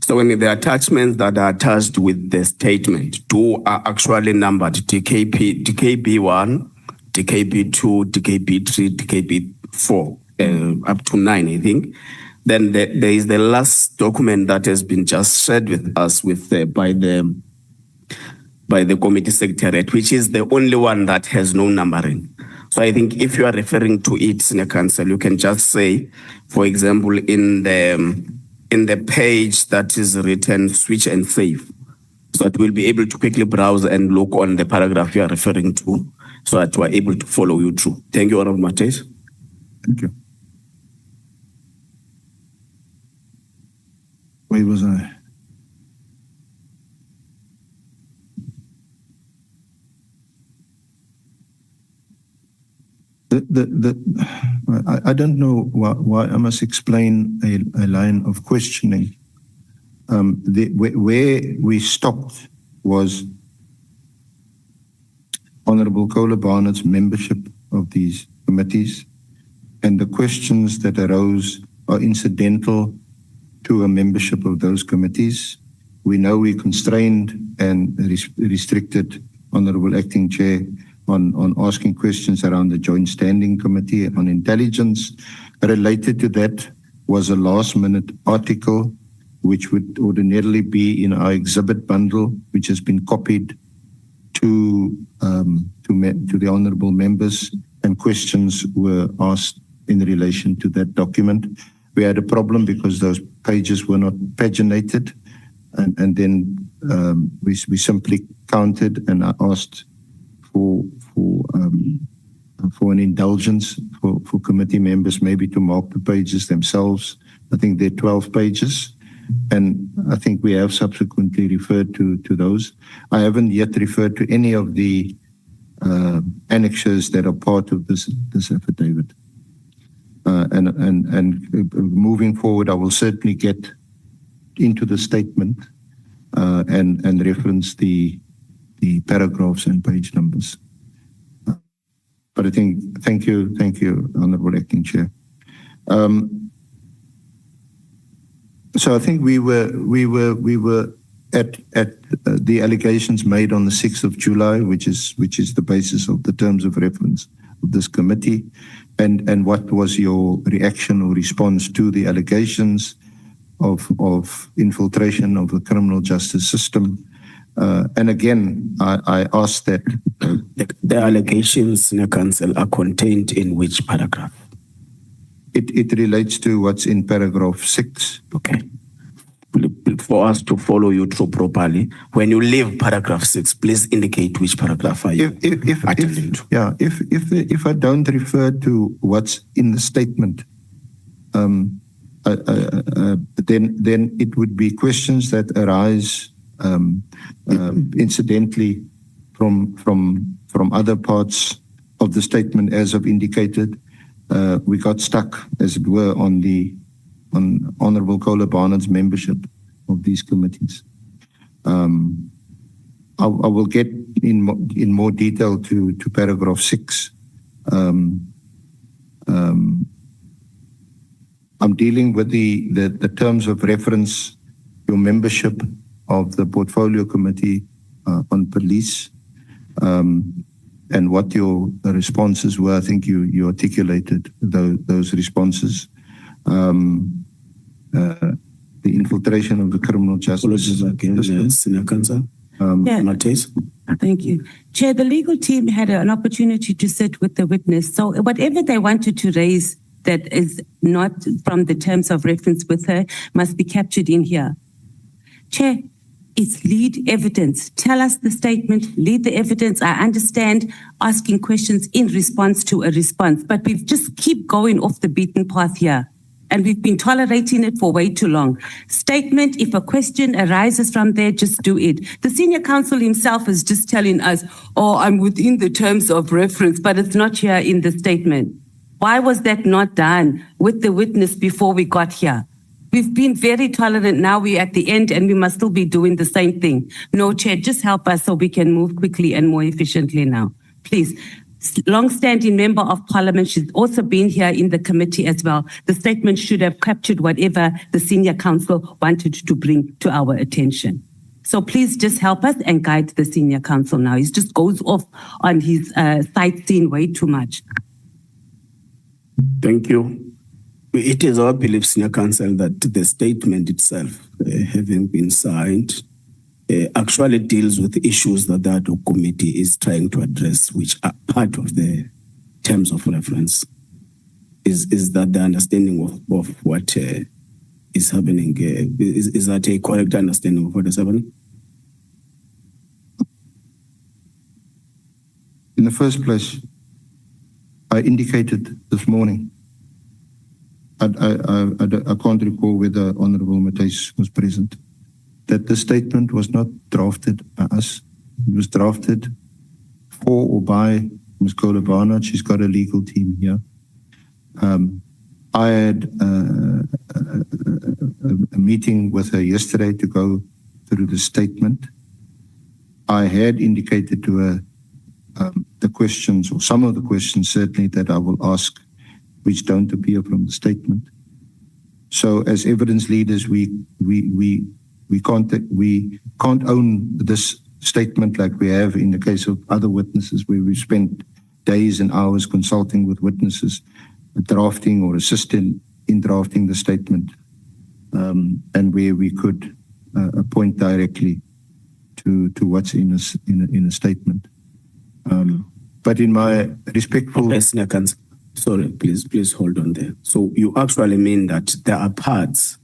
So when the attachments that are attached with the statement, two are actually numbered DKB1, DKB2, DKB3, DKB4. up to 9, I think. Then there is the last document that has been just shared with us by the committee secretariat, which is the only one that has no numbering. So I think if you are referring to it, Senior Counsel, you can just say, for example, in the page that is written switch and save, so that we'll be able to quickly browse and look on the paragraph you are referring to, so that we're able to follow you through. Thank you, Honorable Mates. Thank you. Where was I? I don't know why I must explain a line of questioning. Where we stopped was Honorable Kohler-Barnard's membership of these committees, and the questions that arose are incidental to a membership of those committees. We know we constrained and restricted Honorable Acting Chair on asking questions around the Joint Standing Committee on Intelligence. Related to that was a last-minute article which would ordinarily be in our exhibit bundle, which has been copied to the honourable members, and questions were asked in relation to that document. We had a problem because those pages were not paginated, and then we simply counted, and I asked for an indulgence for committee members maybe to mark the pages themselves. I think there are 12 pages, and I think we have subsequently referred to those. I haven't yet referred to any of the annexures that are part of this affidavit. And moving forward, I will certainly get into the statement and reference the paragraphs and page numbers. But I think, thank you, Honourable Acting Chair. So I think we were at the allegations made on the 6th of July, which is the basis of the terms of reference of this committee, and what was your reaction or response to the allegations of infiltration of the criminal justice system. And again, I asked that the allegations, Senior Counsel, are contained in which paragraph? It relates to what's in paragraph 6. Okay. For us to follow you through properly, when you leave paragraph 6, please indicate which paragraph are you attending to. Yeah, if I don't refer to what's in the statement, then it would be questions that arise incidentally from other parts of the statement, as I've indicated. We got stuck, as it were, on Honourable Kohler-Barnard's membership of these committees. I will get in more detail to paragraph 6. I'm dealing with the terms of reference, your membership of the Portfolio Committee on Police, and what your responses were. I think you articulated those responses. The infiltration of the criminal justice system. Senior Counsel. Mates. Thank you. Chair, the legal team had an opportunity to sit with the witness. So whatever they wanted to raise that is not from the terms of reference with her must be captured in here. Chair, it's lead evidence. Tell us the statement, lead the evidence. I understand asking questions in response to a response, but we just keep going off the beaten path here. And we've been tolerating it for way too long. Statement, if a question arises from there, just do it. The senior counsel himself is just telling us, oh, I'm within the terms of reference, but it's not here in the statement. Why was that not done with the witness before we got here? We've been very tolerant. Now we're at the end and we must still be doing the same thing. No, Chair, just help us so we can move quickly and more efficiently now. Please. Long-standing member of Parliament, she's also been here in the committee as well. The statement should have captured whatever the senior counsel wanted to bring to our attention. So please just help us and guide the senior counsel now. He just goes off on his sightseeing way too much. Thank you. It is our belief, Senior Counsel, that the statement itself, having been signed, actually deals with issues that the Ad-hoc committee is trying to address, which are part of the terms of reference. Is that the understanding of what is happening? Is that a correct understanding of what is happening? In the first place, I indicated this morning, I can't recall whether Honorable Matthys was present, that the statement was not drafted by us. It was drafted for or by Ms. Kohler-Barnard. She's got a legal team here. I had a meeting with her yesterday to go through the statement. I had indicated to her the questions, or some of the questions certainly, that I will ask, which don't appear from the statement. So as evidence leaders, we can't own this statement like we have in the case of other witnesses, where we spent days and hours consulting with witnesses, drafting or assisting in drafting the statement, and where we could point directly to what's in a statement. But in my respectful... Sorry, please hold on there. So you actually mean that there are parts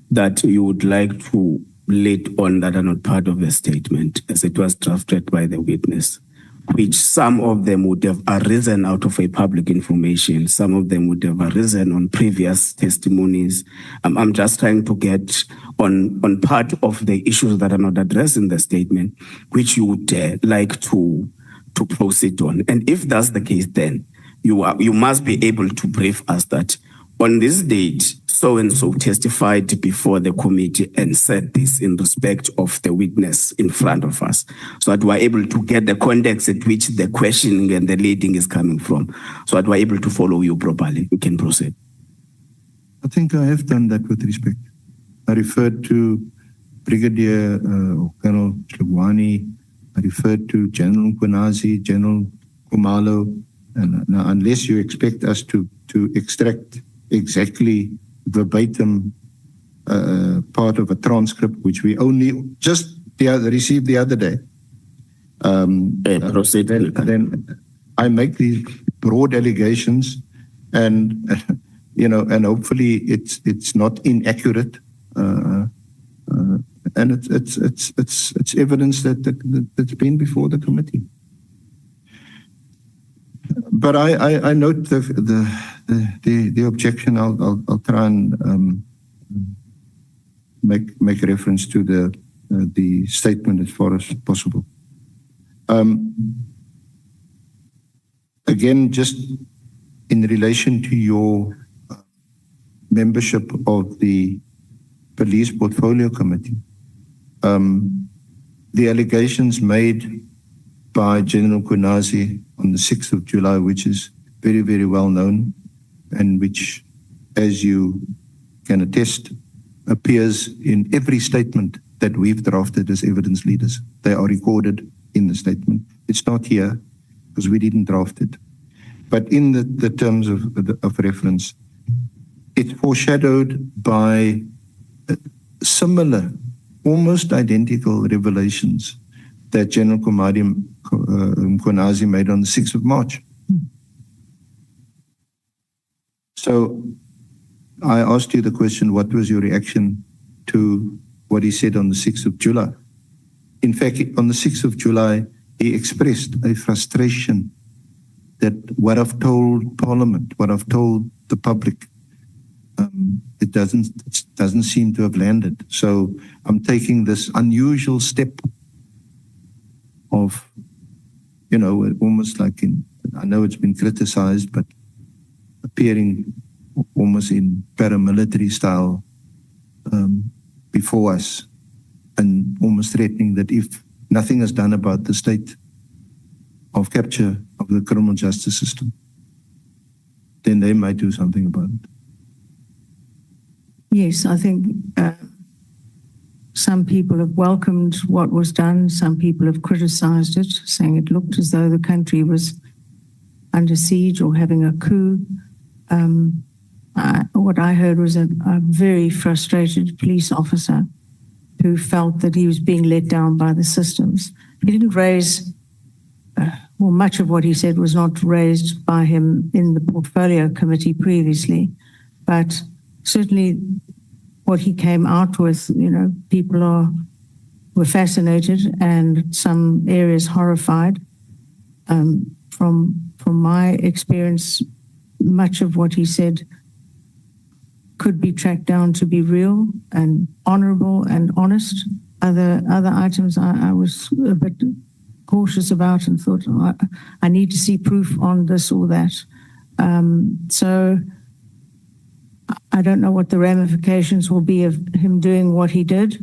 that you would like to lead on that are not part of the statement as it was drafted by the witness, which some of them would have arisen out of a public information, some of them would have arisen on previous testimonies. I'm just trying to get on part of the issues that are not addressed in the statement, which you would like to proceed on. And if that's the case, then you must be able to brief us that on this date, so-and-so testified before the committee and said this in respect of the witness in front of us, so that we're able to get the context at which the questioning and the leading is coming from, so that we're able to follow you properly. We can proceed. I think I have done that with respect. I referred to Brigadier Colonel Shlugwani. I referred to General Nkwenazi, General Kumalo, and now, unless you expect us to extract exactly verbatim part of a transcript, which we only just received the other day, then I make these broad allegations, and and hopefully it's not inaccurate, and it's evidence that's been before the committee. But I note the objection. I'll try and make reference to the statement as far as possible. Again, just in relation to your membership of the Police Portfolio Committee, the allegations made by General Nkwenazi on the 6th of July, which is very, very well known, and which, as you can attest, appears in every statement that we've drafted as evidence leaders. They are recorded in the statement. It's not here because we didn't draft it. But in the terms of reference, it's foreshadowed by similar, almost identical revelations that General Nkwenazi made on the 6th of March. So I asked you the question, what was your reaction to what he said on the 6th of July? In fact, on the 6th of July, he expressed a frustration that what I've told Parliament, what I've told the public, it doesn't seem to have landed. So I'm taking this unusual step of, almost like I know it's been criticized, but appearing almost in paramilitary style before us, and almost threatening that if nothing is done about the state of capture of the criminal justice system, then they might do something about it. Yes, I think some people have welcomed what was done. Some people have criticized it, saying it looked as though the country was under siege or having a coup. What I heard was a very frustrated police officer who felt that he was being let down by the systems. He didn't raise, well, much of what he said was not raised by him in the portfolio committee previously, but certainly what he came out with, you know, people were fascinated and some areas horrified. From my experience, much of what he said could be tracked down to be real and honorable and honest. Other items I was a bit cautious about and thought, oh, I need to see proof on this or that. So I don't know what the ramifications will be of him doing what he did,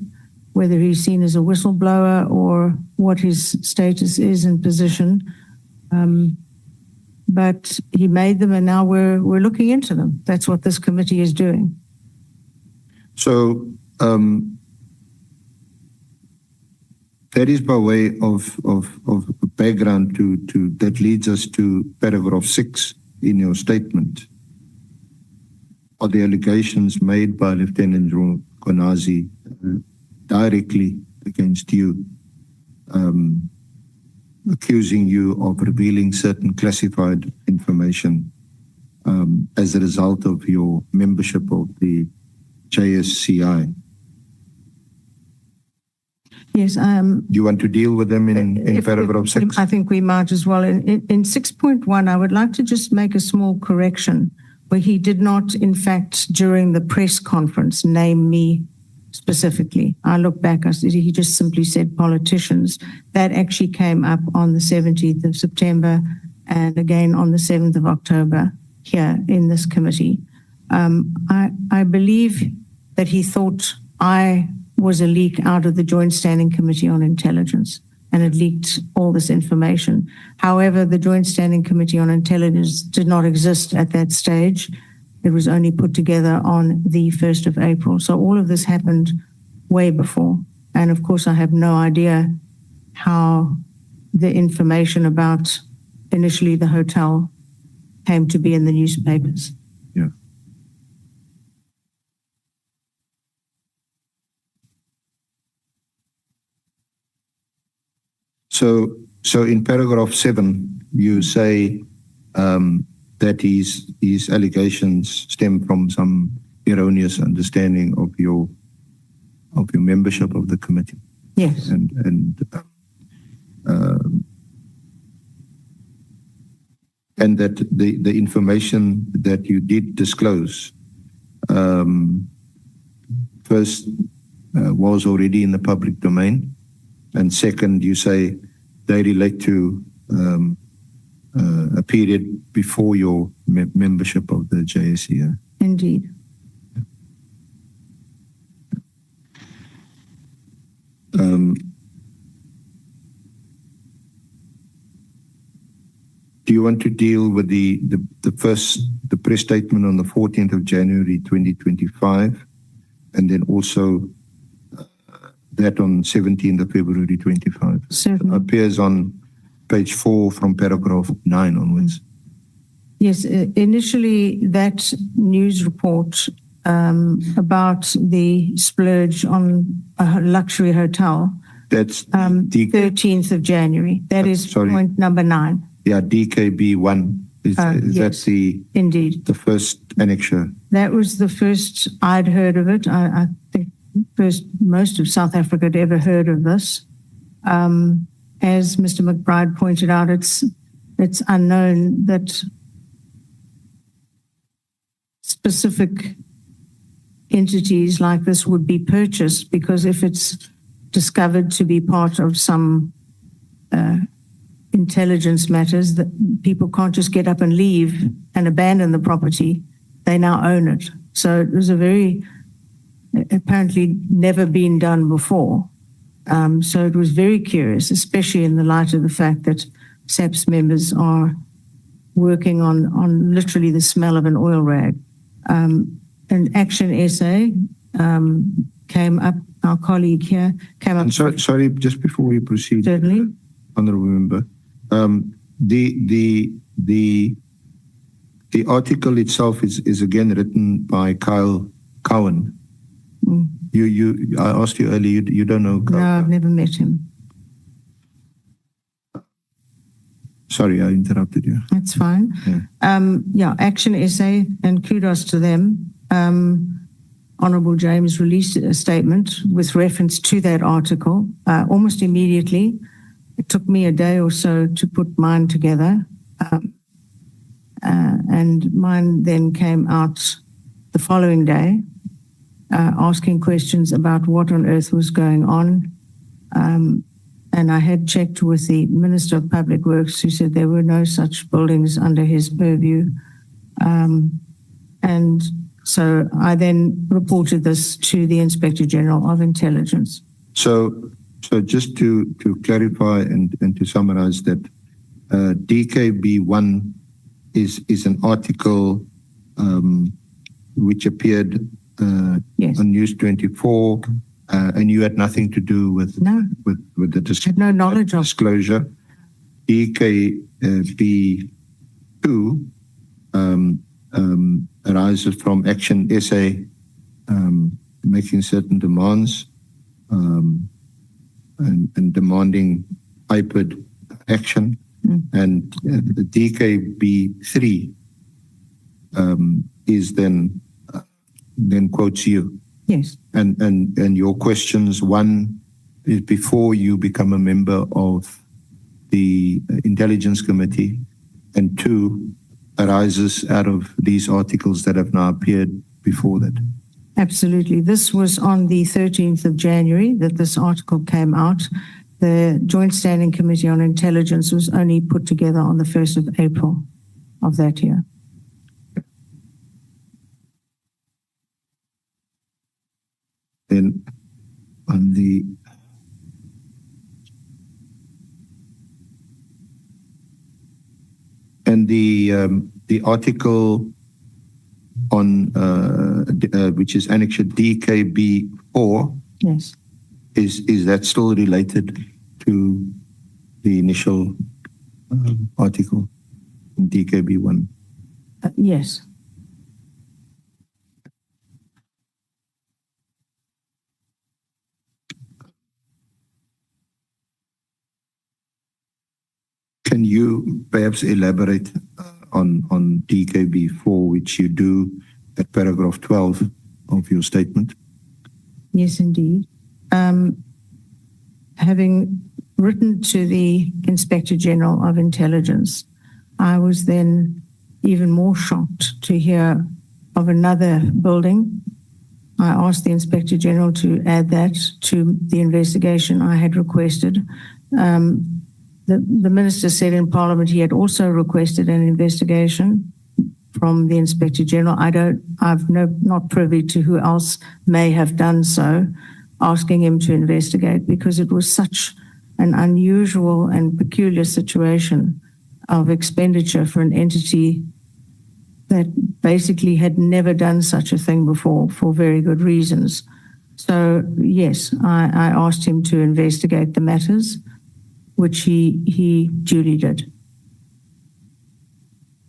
whether he's seen as a whistleblower or what his status is and position. But he made them and now we're looking into them. That's what this committee is doing. So that is by way of background to that leads us to paragraph 6 in your statement. Are the allegations made by Lieutenant General Konazi directly against you, accusing you of revealing certain classified information as a result of your membership of the JSCI? Yes. Do you want to deal with them in paragraph 6? I think we might as well. In 6.1, I would like to just make a small correction where he did not, in fact, during the press conference, name me specifically. I look back, he just simply said politicians. That actually came up on the 17th of September and again on the 7th of October here in this committee. I believe that he thought I was a leak out of the Joint Standing Committee on Intelligence and it leaked all this information. However, the Joint Standing Committee on Intelligence did not exist at that stage. It was only put together on the 1st of April. So all of this happened way before. And of course, I have no idea how the information about initially the hotel came to be in the newspapers. Yeah. So in paragraph 7, you say that his allegations stem from some erroneous understanding of your membership of the committee. Yes. And that the information that you did disclose first was already in the public domain, and second, you say they relate to a period before your membership of the JSCI. Indeed. Do you want to deal with the press statement on the 14th of January 2025, and then also that on 17th of February 25? Certainly. It appears on page 4 from paragraph 9 onwards. Yes, initially that news report about the splurge on a luxury hotel. That's 13th of January. That is point number 9. Yeah, DKB1. Is yes, that indeed the first annexure? That was the first I'd heard of it. I think first most of South Africa had ever heard of this. As Mr. McBride pointed out, it's unknown that specific entities like this would be purchased, because if it's discovered to be part of some intelligence matters, that people can't just get up and leave and abandon the property. They now own it. So it was a very, apparently never been done before. So it was very curious, especially in the light of the fact that SAPS members are working on literally the smell of an oil rag. An Action SA came up, our colleague here came up. And sorry, just before we proceed, Certainly. Honourable Member, The article itself is again written by Kyle Cowan. I asked you earlier, you don't know Kyle? No, I've never met him. Sorry, I interrupted you. That's fine. Yeah. Action essay, and kudos to them. Honourable James released a statement with reference to that article almost immediately. It took me a day or so to put mine together. And mine then came out the following day, asking questions about what on earth was going on. And I had checked with the Minister of Public Works, who said there were no such buildings under his purview. And so I then reported this to the Inspector General of Intelligence. So just to clarify and to summarize that, DKB1 is an article which appeared Yes. on News 24, and you had nothing to do with No. with the Had no knowledge of. disclosure. DKB2 arises from Action SA making certain demands and demanding IPID action. And the DKB3 is then quotes you. Yes. And your questions, one is before you become a member of the Intelligence Committee, and two arises out of these articles that have now appeared before that. Absolutely. This was on the 13th of January that this article came out. The Joint Standing Committee on Intelligence was only put together on the 1st of April of that year. Then on the article on which is Annexure DKB4, Yes. is that still related to the initial article in DKB1? Yes. Can you perhaps elaborate on DKB4, which you do at paragraph 12 of your statement? Yes, indeed. Having written to the Inspector General of Intelligence, I was then even more shocked to hear of another building. I asked the Inspector General to add that to the investigation I had requested. The Minister said in Parliament he had also requested an investigation from the Inspector General. Not privy to who else may have done so, asking him to investigate, because it was such an unusual and peculiar situation of expenditure for an entity that basically had never done such a thing before for very good reasons. So yes, I asked him to investigate the matters, which he duly did.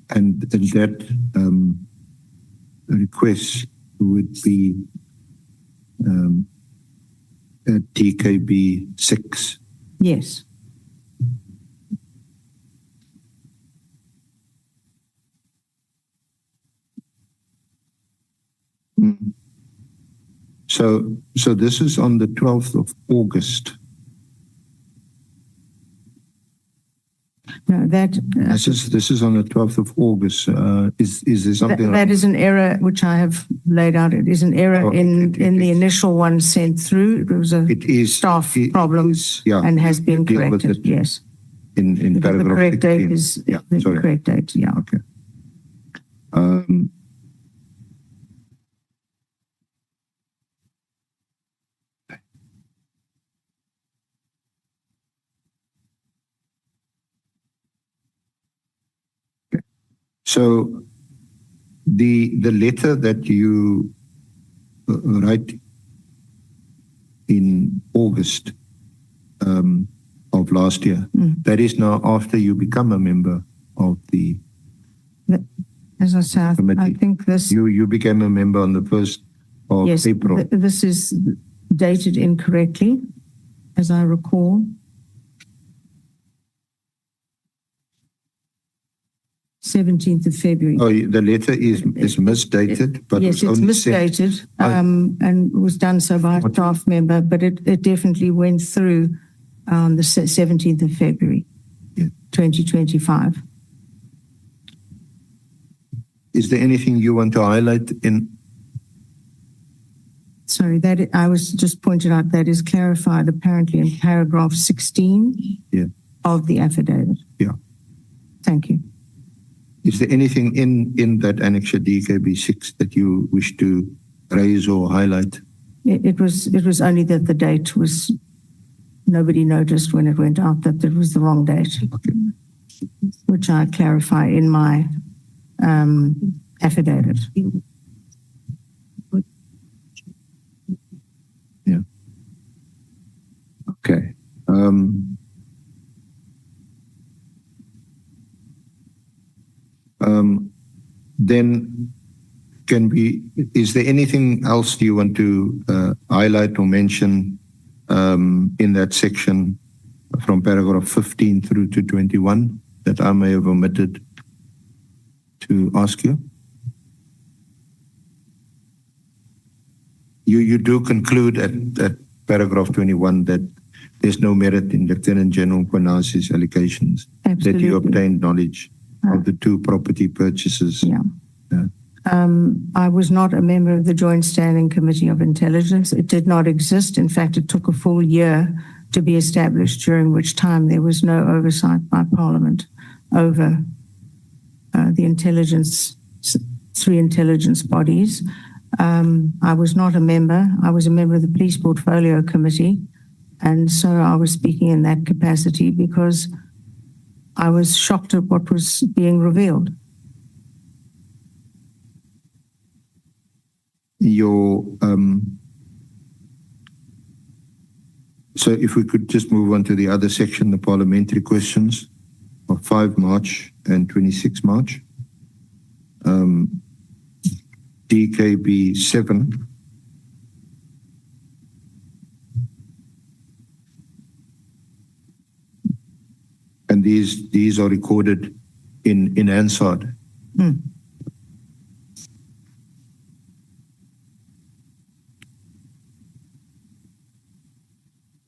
And that request would be at DKB 6. Yes. So this is on the 12th of August. No, that This is on the 12th of August. Is there something? that is an error which I have laid out. It is an error in the initial one sent through. It was a staff problem and has been corrected. Yes. In the paragraph correct 16. date is Yeah, the sorry. correct date. Yeah. Okay. So the letter that you write in August of of last year. That is now after you become a member of the As I say, I committee. think this, You became a member on the 1st of yes, April. this is dated incorrectly, as I recall. 17th of February. Oh, the letter is misdated, but yes, was it's only sent. misdated and was done so by a staff member, but it definitely went through on the 17th of February, Yeah. 2025. Is there anything you want to highlight in? Sorry, that I was just pointed out that is clarified apparently in paragraph 16 Yeah. of the affidavit. Yeah. Thank you. Is there anything in that annexure DKB 6 that you wish to raise or highlight? It was only that the date was, nobody noticed when it went out that it was the wrong date, Okay. which I clarify in my affidavit. Yeah. Okay. Then is there anything else you want to highlight or mention in that section from paragraph 15 through to 21 that I may have omitted to ask you? You do conclude at paragraph 21 that there's no merit in Lieutenant General Kwanazi's allegations that you obtained knowledge of the two property purchases. Yeah. Yeah. I was not a member of the Joint Standing Committee of Intelligence. It did not exist. In fact, it took a full year to be established, during which time there was no oversight by Parliament over the intelligence, three intelligence bodies. I was not a member. I was a member of the Police Portfolio Committee. And so I was speaking in that capacity because I was shocked at what was being revealed. So if we could just move on to the other section, the parliamentary questions of 5 March and 26 March. DKB 7. And these are recorded in Hansard.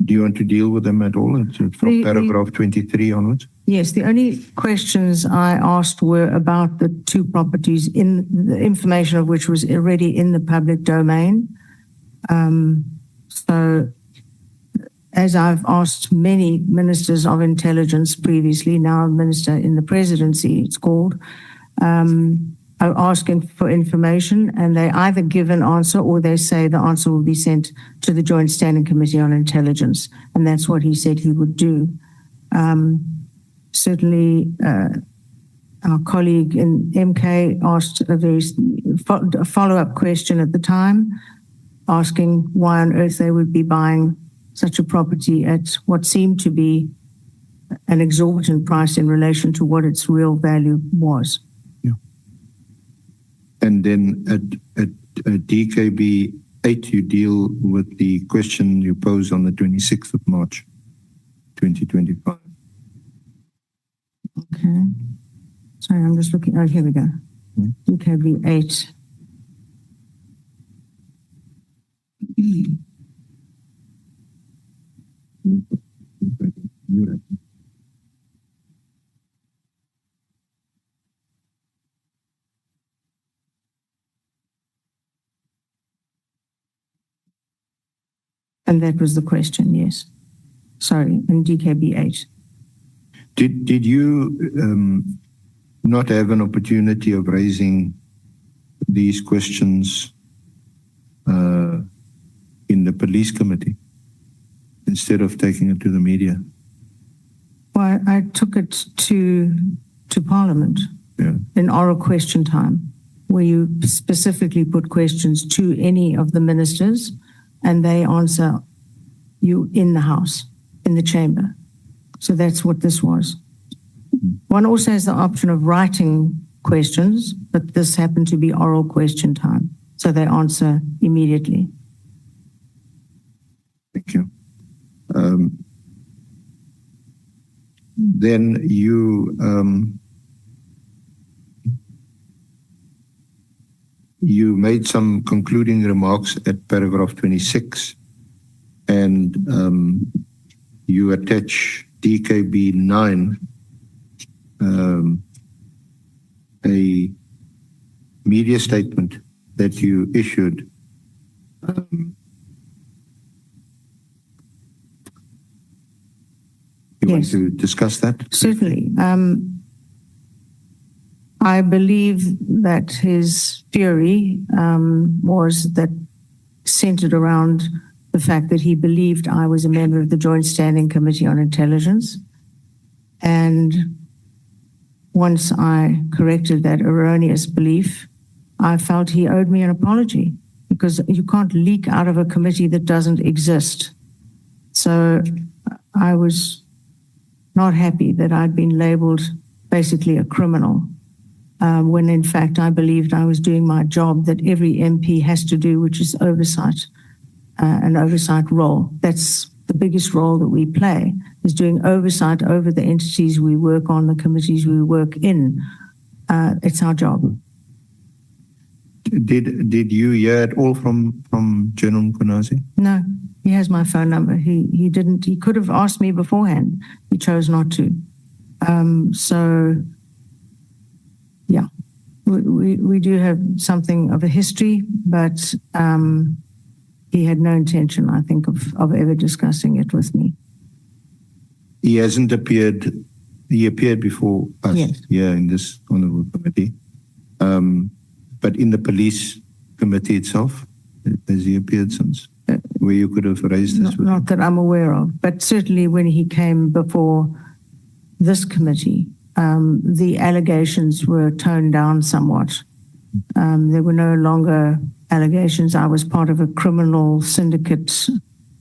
Do you want to deal with them at all? It's from paragraph 23 onwards? Yes, the only questions I asked were about the two properties, in the information of which was already in the public domain. So, as I've asked many ministers of intelligence previously, now minister in the presidency, it's called, are asking for information, and they either give an answer or they say the answer will be sent to the Joint Standing Committee on Intelligence, and that's what he said he would do. Certainly, our colleague in MK asked a follow-up question at the time, asking why on earth they would be buying such a property at what seemed to be an exorbitant price in relation to what its real value was. Yeah. And then at DKB 8, you deal with the question you posed on the 26th of March, 2025. Okay. Sorry, I'm just looking. Oh, here we go. DKB 8. And that was the question, yes. Sorry, in DKB 8. Did you not have an opportunity of raising these questions in the police committee instead of taking it to the media? Well, I took it to Parliament in oral question time, where you specifically put questions to any of the ministers and they answer you in the House, in the chamber. So that's what this was. One also has the option of writing questions, but this happened to be oral question time. So they answer immediately. Thank you. Then you made some concluding remarks at paragraph 26, and you attach DKB 9, a media statement that you issued. You want Yes. to discuss that? Certainly. I believe that his fury was that centered around the fact that he believed I was a member of the Joint Standing Committee on Intelligence. And once I corrected that erroneous belief, I felt he owed me an apology, because you can't leak out of a committee that doesn't exist. So I was not happy that I'd been labeled basically a criminal, when in fact I believed I was doing my job that every MP has to do, which is oversight, an oversight role. That's the biggest role that we play, is doing oversight over the entities we work on, the committees we work in. It's our job. Did you hear it all from General Mkhwanazi? No, he has my phone number. He didn't. He could have asked me beforehand. He chose not to. So, yeah, we do have something of a history, but he had no intention, I think, of ever discussing it with me. He hasn't appeared. He appeared before us, Yes. here in this honourable committee. But in the police committee itself, has he appeared since? Where you could have raised this with Not that I'm aware of, but certainly when he came before this committee, the allegations were toned down somewhat. There were no longer allegations I was part of a criminal syndicate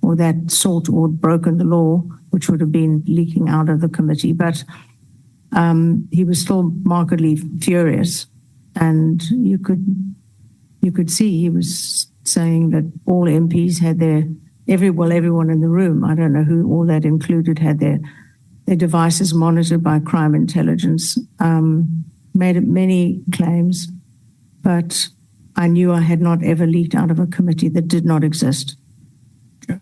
or that sort, or broken the law, which would have been leaking out of the committee. But he was still markedly furious, and you could see he was saying that all MPs had everyone in the room, I don't know who all that included, had their devices monitored by crime intelligence, made many claims, but I knew I had not ever leaked out of a committee that did not exist. Okay.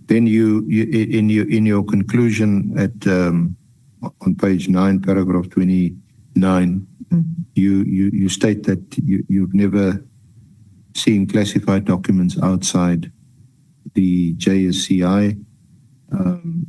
Then you in your conclusion at on page 9, paragraph 29, you state that you've never seen classified documents outside the JSCI.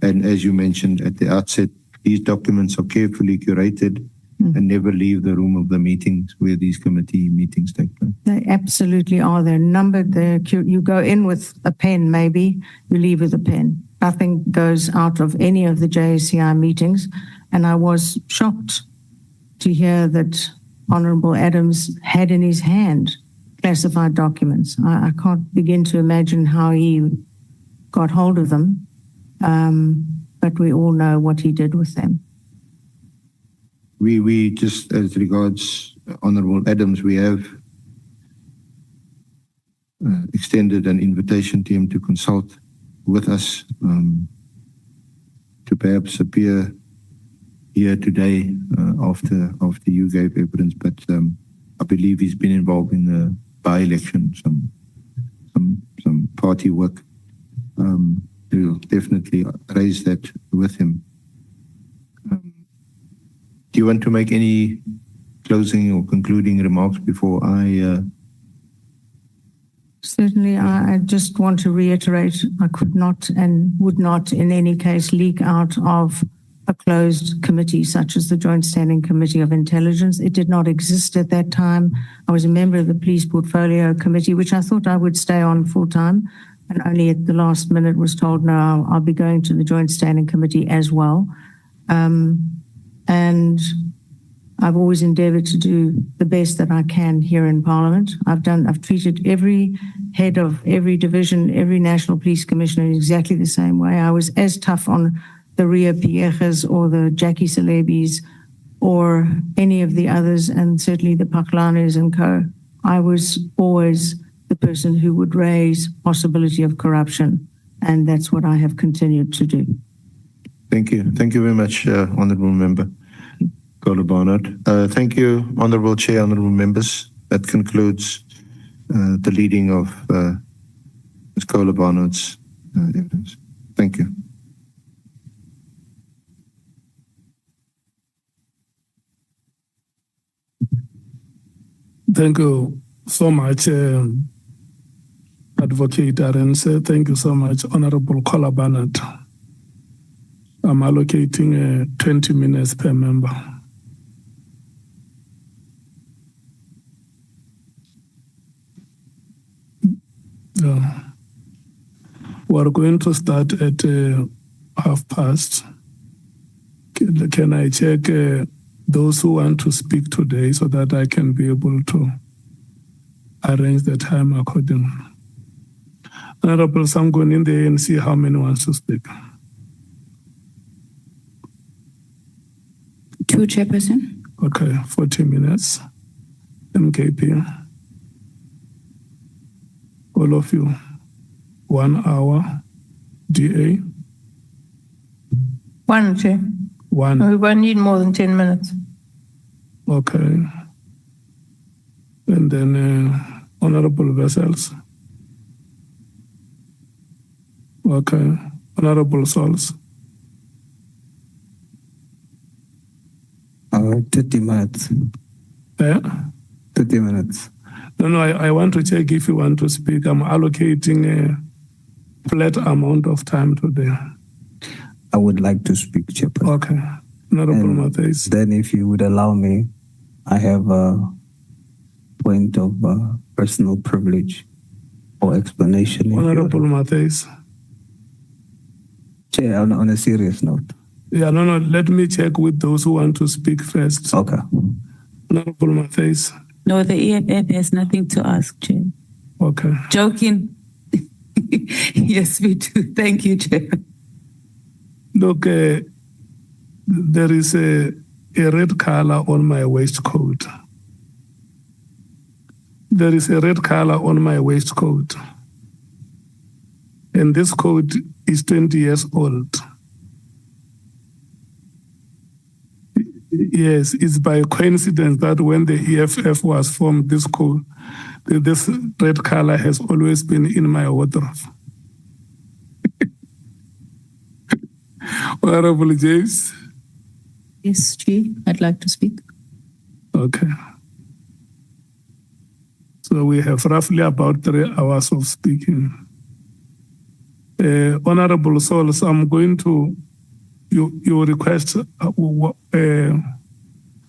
And as you mentioned at the outset, these documents are carefully curated and never leave the room of the meetings where these committee meetings take place. They absolutely are. They're numbered. You go in with a pen, maybe, you leave with a pen. Nothing goes out of any of the JSCI meetings. And I was shocked to hear that Honourable Adams had in his hand classified documents. I can't begin to imagine how he got hold of them, but we all know what he did with them. We just, as regards Honourable Adams, we have extended an invitation to him to consult with us, to perhaps appear here today after you gave evidence. But I believe he's been involved in the by-election, some party work. We'll definitely raise that with him. Do you want to make any closing or concluding remarks before I... Certainly, I just want to reiterate, I could not and would not in any case leak out of a closed committee such as the Joint Standing Committee of Intelligence. It did not exist at that time. I was a member of the Police Portfolio Committee, which I thought I would stay on full time, and only at the last minute was told, no, I'll be going to the Joint Standing Committee as well. And I've always endeavoured to do the best that I can here in Parliament. I've treated every head of every division, every National Police Commissioner in exactly the same way. I was as tough on the Ria Pierres or the Jackie Celebis or any of the others, and certainly the Paklanes and co. I was always the person who would raise possibility of corruption, and that's what I have continued to do. Thank you. Thank you very much, Honourable Member Kohler-Barnard. Thank you, Honourable Chair, Honourable Members. That concludes the leading of Ms. Kohler-Barnard's evidence. Thank you. Thank you so much, Advocate Arendse. Thank you so much, Honourable Kohler-Barnard. I'm allocating 20 minutes per member. We're going to start at past. Can I check those who want to speak today so that I can be able to arrange the time accordingly? Honourable Samgon in the ANC, how many wants to speak? 2, Chairperson. Okay, 40 minutes. MKP. All of you. 1 hour. DA. 1, Chair. 1. We won't need more than 10 minutes. Okay. And then Honourable Vessels. Okay. Honourable Souls. 30 minutes. 30 minutes. No, I want to check if you want to speak. I'm allocating a flat amount of time today. I would like to speak, Chairperson. Okay. Honourable Matthys. Then if you would allow me, I have a point of personal privilege or explanation. Honourable Matthys. Chair, on a serious note. Yeah, no, let me check with those who want to speak first. Okay. Honourable Matthys. No, the EFF has nothing to ask, Chair. Okay. Joking. Yes, we do. Thank you, Chair. Look, there is a red color on my waistcoat. There is a red color on my waistcoat. And this coat is 20 years old. Yes, it's by coincidence that when the EFF was formed, this red color has always been in my wardrobe. Honourable James. Yes, Chair, I'd like to speak. Okay. So we have roughly about 3 hours of speaking. Honourable Souls, I'm going to you request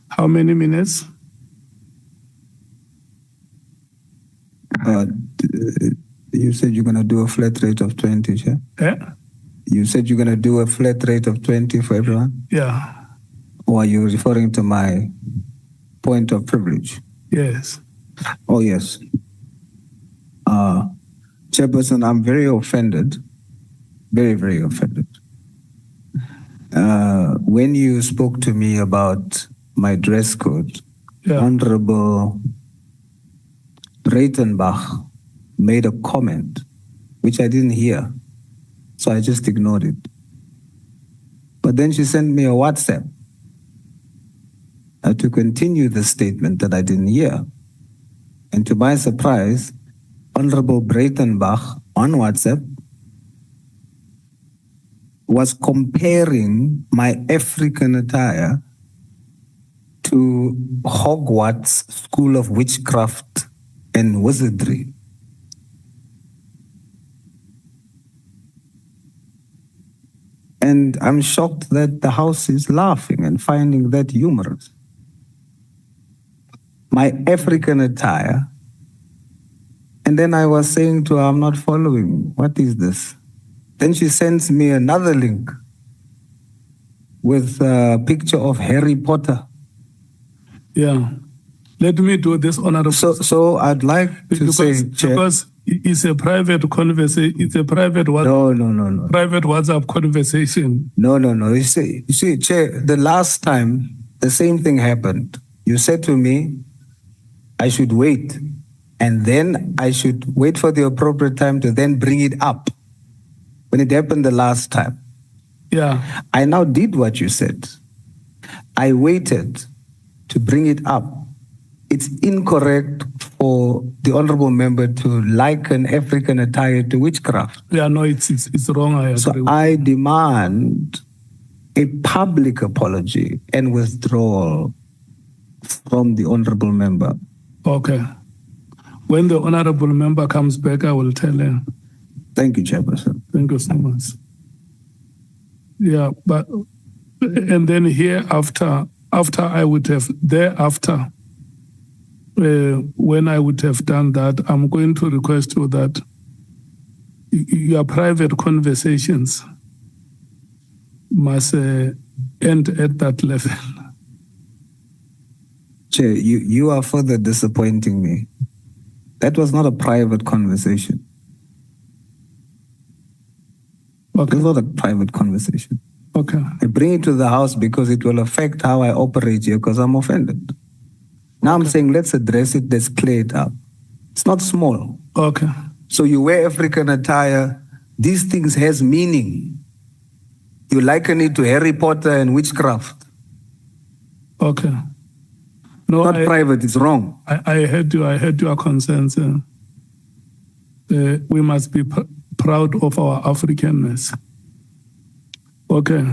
how many minutes? You said you're going to do a flat rate of 20, Chair? Yeah. You said you're going to do a flat rate of 20 for everyone? Yeah. Or are you referring to my point of privilege? Yes. Oh, yes. Chairperson, I'm very offended, very, very offended. When you spoke to me about my dress code, Honorable Breitenbach made a comment which I didn't hear, so I just ignored it. But then she sent me a WhatsApp to continue the statement that I didn't hear. And to my surprise, Honorable Breitenbach on WhatsApp was comparing my African attire to Hogwarts School of Witchcraft and Wizardry. And I'm shocked that the House is laughing and finding that humorous. My African attire. And then I was saying to her, I'm not following. What is this? Then she sends me another link with a picture of Harry Potter. Yeah. Let me do this, Honorable. So I'd like to say, Chair. It's a private conversation. It's a private No. private WhatsApp conversation. No. You see, Chair, the last time the same thing happened. You said to me, I should wait, and then I should wait for the appropriate time to then bring it up. When it happened the last time, Yeah. I now did what you said. I waited to bring it up. It's incorrect for the honorable member to liken African attire to witchcraft. Yeah, no, it's wrong. I agree. So I demand a public apology and withdrawal from the honorable member. Okay. When the honorable member comes back, I will tell her. Thank you, Chairperson. Thank you so much. Yeah, but and then hereafter, I would have thereafter, when I would have done that, I'm going to request you that your private conversations must end at that level. Chair, you are further disappointing me. That was not a private conversation. Okay. It was not a private conversation. Okay. I bring it to the House because it will affect how I operate here because I'm offended. Now I'm saying let's address it, let's clear it up. It's not small. Okay. So you wear African attire, these things has meaning. You liken it to Harry Potter and witchcraft. Okay. No, Not private, it's wrong. I heard your concerns. We must be proud of our Africanness. Okay.